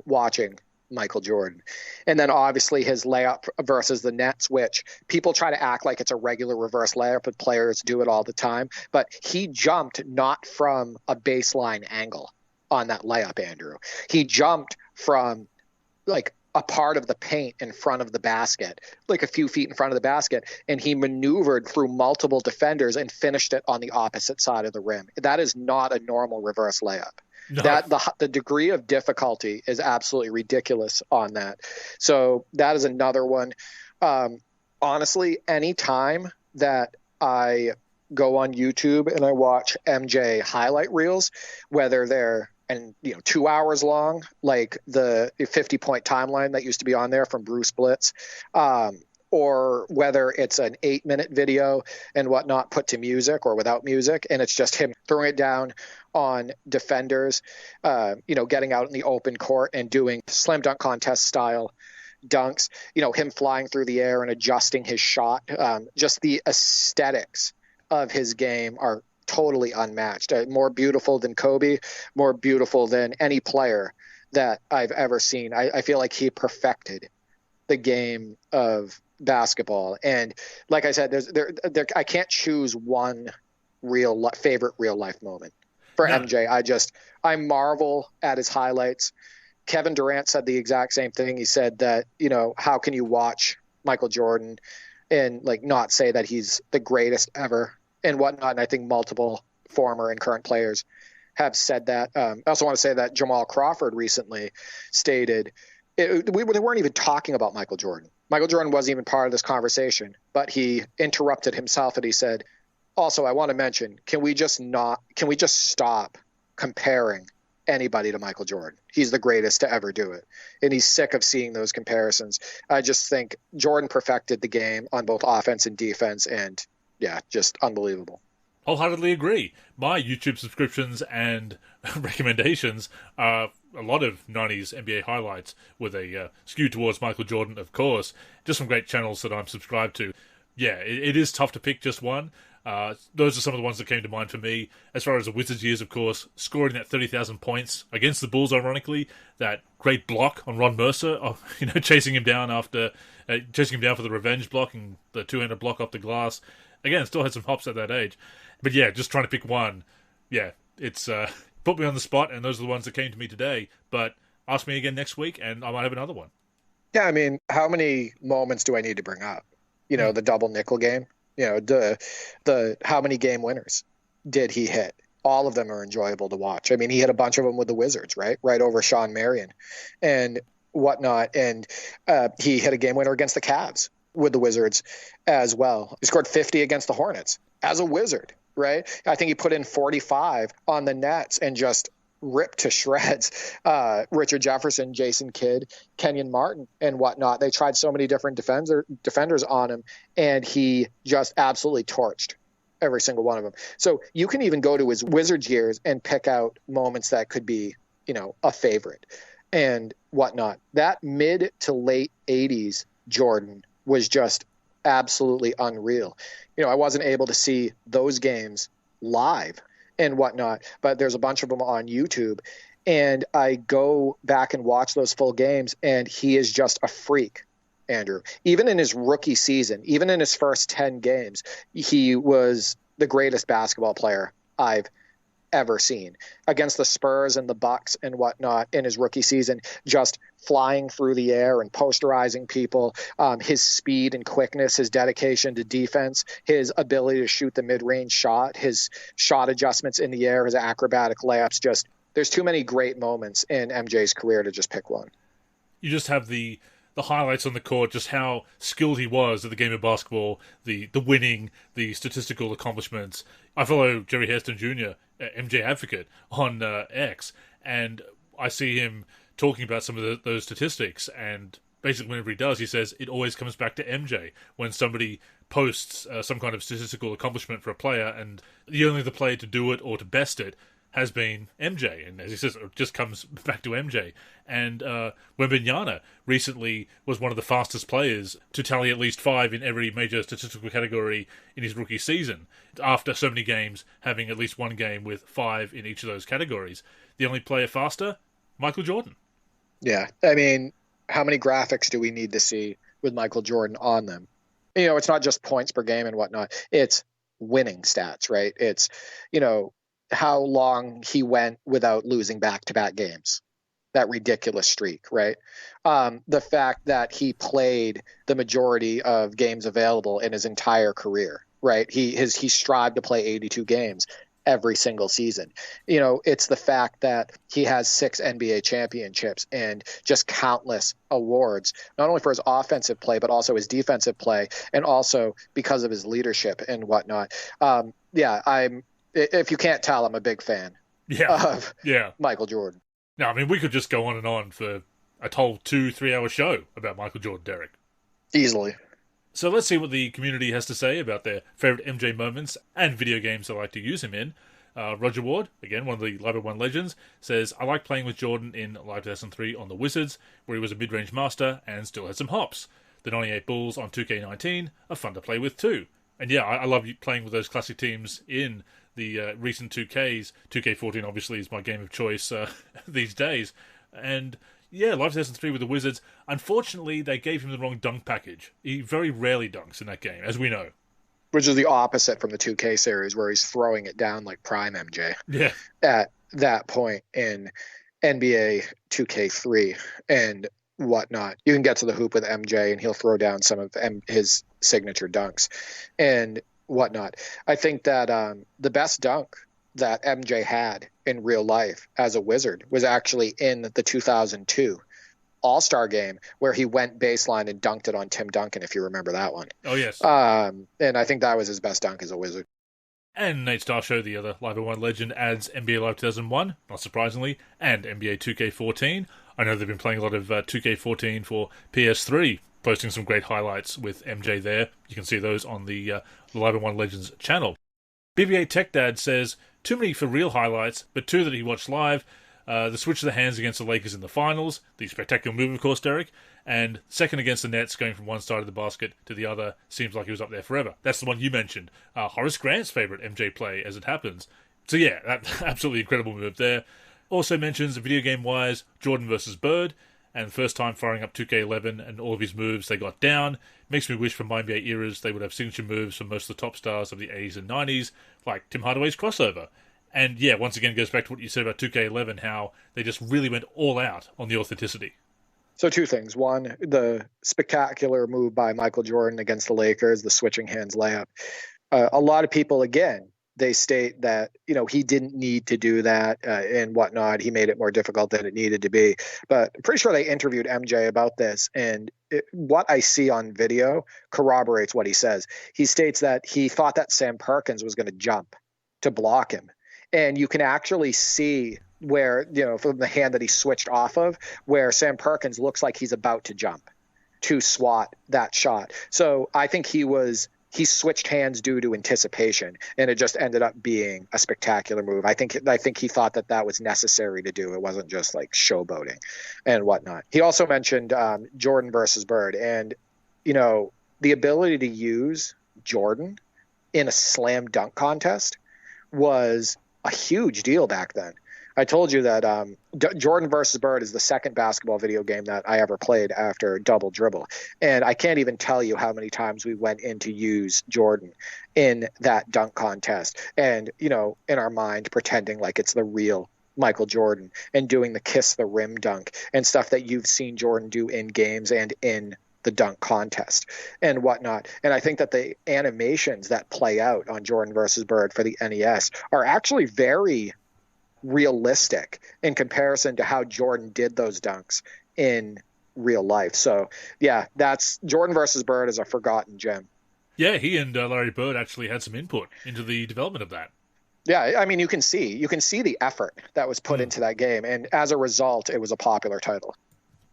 Watching Michael Jordan. And then obviously his layup versus the Nets, which people try to act like it's a regular reverse layup, but players do it all the time. But he jumped not from a baseline angle on that layup, Andrew. He jumped from like a part of the paint in front of the basket, like a few feet in front of the basket, and he maneuvered through multiple defenders and finished it on the opposite side of the rim. That is not a normal reverse layup. No. That the degree of difficulty is absolutely ridiculous on that. So that is another one. Honestly, any time that I go on YouTube and I watch MJ highlight reels, whether they're 2 hours long, like the 50-point timeline that used to be on there from Bruce Blitz, or whether it's an 8-minute video and whatnot put to music or without music, and it's just him throwing it down on defenders, getting out in the open court and doing slam dunk contest style dunks, him flying through the air and adjusting his shot. Just the aesthetics of his game are totally unmatched. More beautiful than Kobe, more beautiful than any player that I've ever seen. I feel like he perfected the game of basketball. And like I said, I can't choose one favorite real life moment for MJ. I marvel at his highlights. Kevin Durant said the exact same thing. He said that, how can you watch Michael Jordan and not say that he's the greatest ever and whatnot. And I think multiple former and current players have said that. I also want to say that Jamal Crawford recently stated they weren't even talking about Michael Jordan. Michael Jordan wasn't even part of this conversation, but he interrupted himself and he said, also, I want to mention, can we just stop comparing anybody to Michael Jordan? He's the greatest to ever do it. And he's sick of seeing those comparisons. I just think Jordan perfected the game on both offense and defense, and yeah, just unbelievable. Wholeheartedly agree. My YouTube subscriptions and recommendations are a lot of 90s NBA highlights with a skew towards Michael Jordan, of course. Just some great channels that I'm subscribed to. Yeah, it is tough to pick just one. Those are some of the ones that came to mind for me. As far as the Wizards years, of course, scoring that 30,000 points against the Bulls, ironically, that great block on Ron Mercer, chasing him down for the revenge block and the two-handed block off the glass. Again, still had some hops at that age. But yeah, just trying to pick one. Yeah, it's put me on the spot, and those are the ones that came to me today. But ask me again next week, and I might have another one. Yeah, I mean, how many moments do I need to bring up? The double nickel game. The how many game winners did he hit? All of them are enjoyable to watch. I mean, he hit a bunch of them with the Wizards, right over Sean Marion and whatnot. And he hit a game winner against the Cavs with the Wizards as well. He scored 50 against the Hornets as a Wizard, right? I think he put in 45 on the Nets and just ripped to shreds Richard Jefferson, Jason Kidd, Kenyon Martin, and whatnot. They tried so many different defenders on him, and he just absolutely torched every single one of them. So you can even go to his Wizards years and pick out moments that could be, a favorite and whatnot. That mid to late 80s Jordan was just absolutely unreal. I wasn't able to see those games live and whatnot, but there's a bunch of them on YouTube, and I go back and watch those full games, and he is just a freak, Andrew. Even in his rookie season, even in his first 10 games, he was the greatest basketball player I've ever seen. Against the Spurs and the Bucks and whatnot in his rookie season, just flying through the air and posterizing people, his speed and quickness, his dedication to defense, his ability to shoot the mid-range shot, his shot adjustments in the air, his acrobatic layups. Just there's too many great moments in MJ's career to just pick one. You just have the highlights on the court, just how skilled he was at the game of basketball, the winning, the statistical accomplishments. I follow Jerry Hairston Jr., MJ advocate, on X, and I see him talking about some of those statistics, and basically whenever he does, he says it always comes back to MJ when somebody posts some kind of statistical accomplishment for a player, and the only other player to do it or to best it has been MJ, and as he says, it just comes back to MJ. And Wembanyama recently was one of the fastest players to tally at least 5 in every major statistical category in his rookie season, after so many games having at least one game with 5 in each of those categories. The only player faster, Michael Jordan. Yeah, I mean, How many graphics do we need to see with Michael Jordan on them? It's not just points per game and whatnot. It's winning stats, right? It's, how long he went without losing back-to-back games. That ridiculous streak, right? The fact that he played the majority of games available in his entire career, right? He strived to play 82 games every single season. It's the fact that he has 6 NBA championships and just countless awards, not only for his offensive play, but also his defensive play, and also because of his leadership and whatnot. If you can't tell, I'm a big fan of Michael Jordan. No, I mean, we could just go on and on for a whole 2-3 hour show about Michael Jordan, Derek. Easily. So let's see what the community has to say about their favourite MJ moments and video games they like to use him in. Roger Ward, again, one of the Live at One legends, says, I like playing with Jordan in Live 2003 on the Wizards, where he was a mid-range master and still had some hops. The 98 Bulls on 2K19 are fun to play with too. And yeah, I love playing with those classic teams in the recent 2Ks. 2K14 obviously is my game of choice these days. And yeah, Live 2003 with the Wizards. Unfortunately, they gave him the wrong dunk package. He very rarely dunks in that game, as we know. Which is the opposite from the 2K series, where he's throwing it down like prime MJ. Yeah. At that point in NBA 2K3 and whatnot, you can get to the hoop with MJ and he'll throw down some of his signature dunks and whatnot. I think that the best dunk that MJ had in real life as a Wizard was actually in the 2002 All-Star game, where he went baseline and dunked it on Tim Duncan, if you remember that one. Oh, yes. And I think that was his best dunk as a Wizard. And Nate Starshow, the other Live at One legend, adds NBA Live 2001, not surprisingly, and NBA 2K14. I know they've been playing a lot of 2K14 for PS3, posting some great highlights with MJ there. You can see those on the Live at One Legends channel. BB8 Tech Dad says, too many for real highlights, but 2 that he watched live. The switch of the hands against the Lakers in the finals, the spectacular move, of course, Derek, and second against the Nets, going from one side of the basket to the other, seems like he was up there forever. That's the one you mentioned. Horace Grant's favourite MJ play, as it happens. So yeah, that absolutely incredible move there. Also mentions, video game-wise, Jordan versus Bird, and first time firing up 2K11 and all of his moves, they got down. Makes me wish for my NBA eras they would have signature moves for most of the top stars of the 80s and 90s, like Tim Hardaway's crossover. And yeah, once again, goes back to what you said about 2K11, how they just really went all out on the authenticity. So 2 things. One, the spectacular move by Michael Jordan against the Lakers, the switching hands layup. A lot of people, again, they state that, he didn't need to do that and whatnot. He made it more difficult than it needed to be. But I'm pretty sure they interviewed MJ about this. And what I see on video corroborates what he says. He states that he thought that Sam Perkins was going to jump to block him. And you can actually see where, from the hand that he switched off of, where Sam Perkins looks like he's about to jump to swat that shot. So I think he switched hands due to anticipation, and it just ended up being a spectacular move. I think he thought that was necessary to do. It wasn't just like showboating and whatnot. He also mentioned Jordan versus Bird, and the ability to use Jordan in a slam dunk contest was a huge deal back then. I told you that Jordan versus Bird is the second basketball video game that I ever played after Double Dribble. And I can't even tell you how many times we went in to use Jordan in that dunk contest. And, in our mind, pretending like it's the real Michael Jordan and doing the kiss the rim dunk and stuff that you've seen Jordan do in games and in the dunk contest and whatnot. And I think that the animations that play out on Jordan versus Bird for the NES are actually very realistic in comparison to how Jordan did those dunks in real life. So yeah, that's Jordan versus Bird is a forgotten gem. Yeah, he and Larry Bird actually had some input into the development of that. Yeah, I mean, you can see the effort that was put into that game, and as a result, it was a popular title.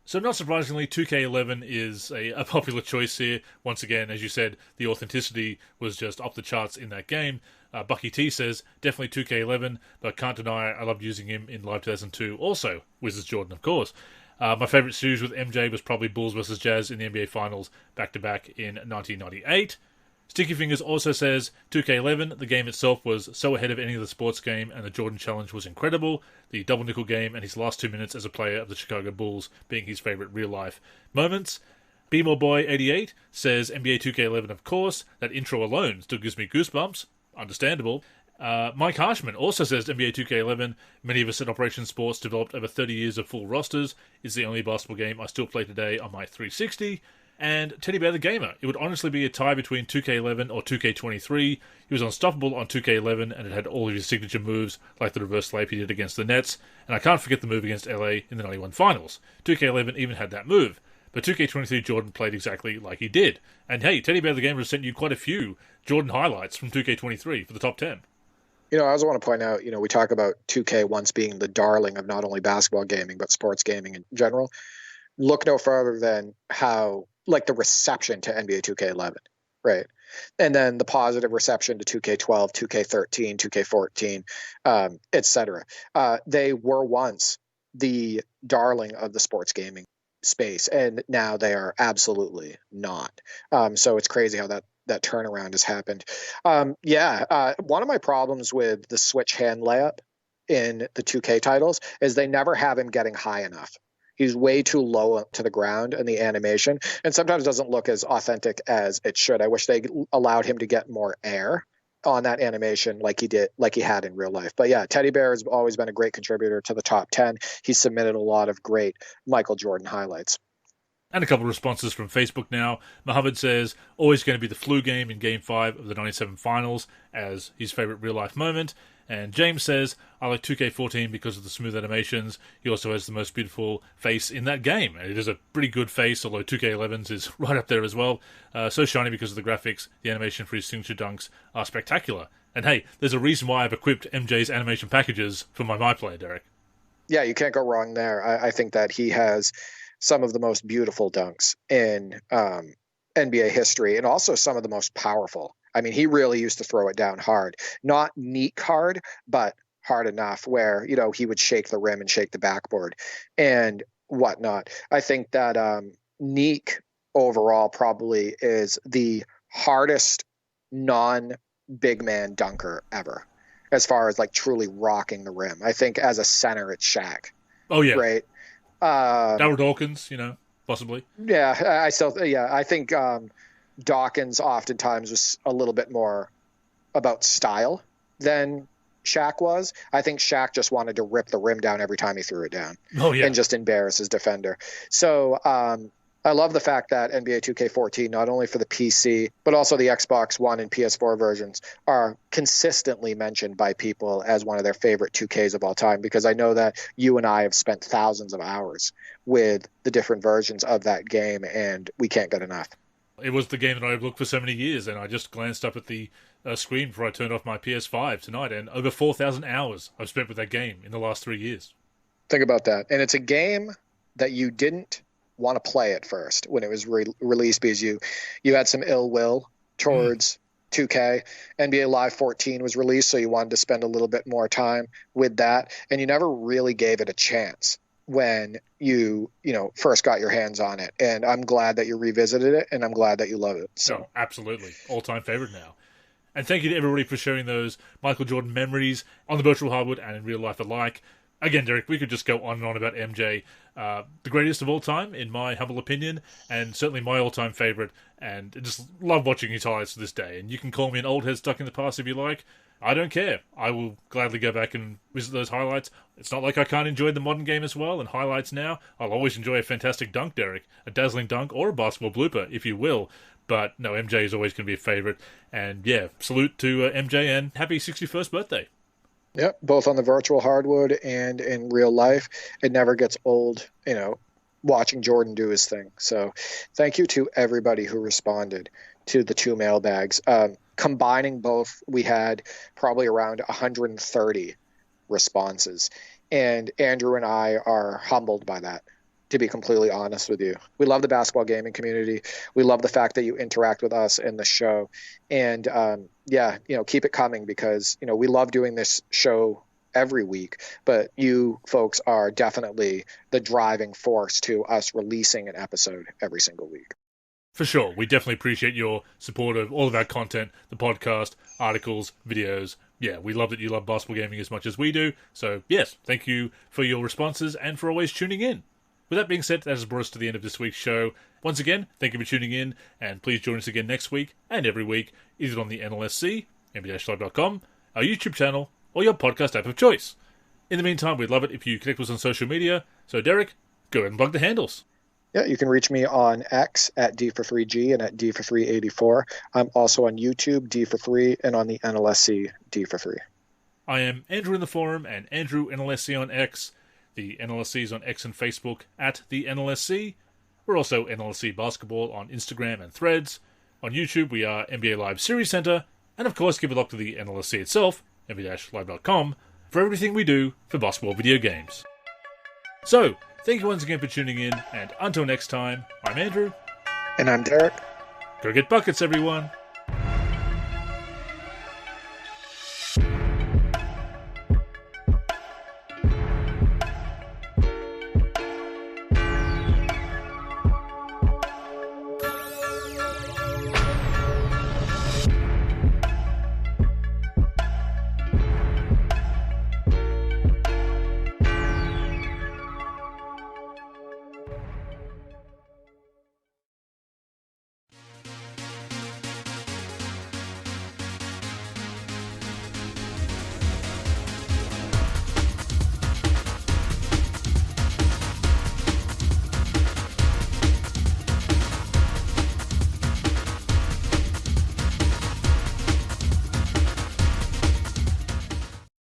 So not surprisingly, 2K11 is a popular choice here. Once again, as you said, the authenticity was just off the charts in that game. Bucky T says, definitely 2K11, but can't deny I loved using him in Live 2002. Also, Wizards Jordan, of course. My favourite series with MJ was probably Bulls vs. Jazz in the NBA Finals back-to-back in 1998. Sticky Fingers also says, 2K11, the game itself was so ahead of any other sports game, and the Jordan Challenge was incredible. The double nickel game and his last 2 minutes as a player of the Chicago Bulls being his favourite real-life moments. BeMoreBoy88 says, NBA 2K11, of course. That intro alone still gives me goosebumps. Understandable. Mike Harshman also says NBA 2K11, many of us at Operation Sports developed over 30 years of full rosters. It's the only basketball game I still play today on my 360. And Teddy Bear the Gamer. It would honestly be a tie between 2K11 or 2K23. He was unstoppable on 2K11 and it had all of his signature moves, like the reverse layup he did against the Nets. And I can't forget the move against LA in the 91 finals. 2K11 even had that move. But 2K23 Jordan played exactly like he did. And hey, Teddy Bear the Gamer has sent you quite a few Jordan highlights from 2K23 for the top 10. I also want to point out, we talk about 2K once being the darling of not only basketball gaming, but sports gaming in general. Look no further than how, the reception to NBA 2K11, right? And then the positive reception to 2K12, 2K13, 2K14, etc. They were once the darling of the sports gaming space, and now they are absolutely not. So it's crazy how that turnaround has happened. One of my problems with the switch hand layup in the 2K titles is they never have him getting high enough. He's way too low to the ground in the animation, and sometimes doesn't look as authentic as it should. I wish they allowed him to get more air on that animation like he had in real life. But yeah, Teddy Bear has always been a great contributor to the top 10. He's submitted a lot of great Michael Jordan highlights. And a couple of responses from Facebook now. Mohammed says, always going to be the flu game in Game 5 of the 97 finals as his favourite real-life moment. And James says, I like 2K14 because of the smooth animations. He also has the most beautiful face in that game. And it is a pretty good face, although 2K11's is right up there as well. So shiny because of the graphics. The animation for his signature dunks are spectacular. And hey, there's a reason why I've equipped MJ's animation packages for my MyPlayer, Derek. Yeah, you can't go wrong there. I think that he has some of the most beautiful dunks in NBA history, and also some of the most powerful. I mean, he really used to throw it down hard. Not neat hard, but hard enough where, he would shake the rim and shake the backboard and whatnot. I think that Neek overall probably is the hardest non-big man dunker ever, as far as truly rocking the rim. I think as a center, it's Shaq. Oh, yeah. Right? Darryl Dawkins, possibly. Yeah, I think Dawkins oftentimes was a little bit more about style than Shaq was. I think Shaq just wanted to rip the rim down every time he threw it down. Oh, yeah. And just embarrass his defender. So I love the fact that NBA 2K14, not only for the PC, but also the Xbox One and PS4 versions, are consistently mentioned by people as one of their favorite 2Ks of all time, because I know that you and I have spent thousands of hours with the different versions of that game, and we can't get enough. It was the game that I've looked for so many years, and I just glanced up at the screen before I turned off my PS5 tonight, and over 4,000 hours I've spent with that game in the last 3 years. Think about that. And it's a game that you didn't want to play at first when it was released because you had some ill will towards 2K. NBA Live 14 was released, so you wanted to spend a little bit more time with that, and you never really gave it a chance when you first got your hands on it. And I'm glad that you revisited it, and I'm glad that you love it. So oh, absolutely. All-time favorite now. And thank you to everybody for sharing those Michael Jordan memories on the virtual hardwood and in real life alike. Again, Derek, we could just go on and on about MJ. The greatest of all time, in my humble opinion, and certainly my all-time favorite, and just love watching his highlights to this day. And you can call me an old head stuck in the past if you like. I don't care. I will gladly go back and visit those highlights. It's not like I can't enjoy the modern game as well, and highlights now. I'll always enjoy a fantastic dunk, Derek. A dazzling dunk, or a basketball blooper, if you will. But no, MJ is always going to be a favorite. And yeah, salute to MJ, and happy 61st birthday. Yep, both on the virtual hardwood and in real life. It never gets old, watching Jordan do his thing. So thank you to everybody who responded to the two mailbags. Combining both, we had probably around 130 responses. And Andrew and I are humbled by that, to be completely honest with you. We love the basketball gaming community. We love the fact that you interact with us in the show. And keep it coming, because, we love doing this show every week, but you folks are definitely the driving force to us releasing an episode every single week. For sure. We definitely appreciate your support of all of our content, the podcast, articles, videos. Yeah, we love that you love basketball gaming as much as we do. So, yes, thank you for your responses and for always tuning in. With that being said, that has brought us to the end of this week's show. Once again, thank you for tuning in, and please join us again next week and every week, either on the NLSC, nb-live.com, our YouTube channel, or your podcast app of choice. In the meantime, we'd love it if you connect with us on social media. So, Derek, go ahead and plug the handles. Yeah, you can reach me on X at D43G and at D4384. I'm also on YouTube, D43, and on the NLSC, D43. I am Andrew in the forum and Andrew NLSC on X. The NLSC is on X and Facebook at the NLSC. We're also NLSC Basketball on Instagram and Threads. On YouTube, we are NBA Live Series Center. And of course, give a look to the NLSC itself, nb-live.com, for everything we do for basketball video games. So, thank you once again for tuning in, and until next time, I'm Andrew. And I'm Derek. Go get buckets, everyone.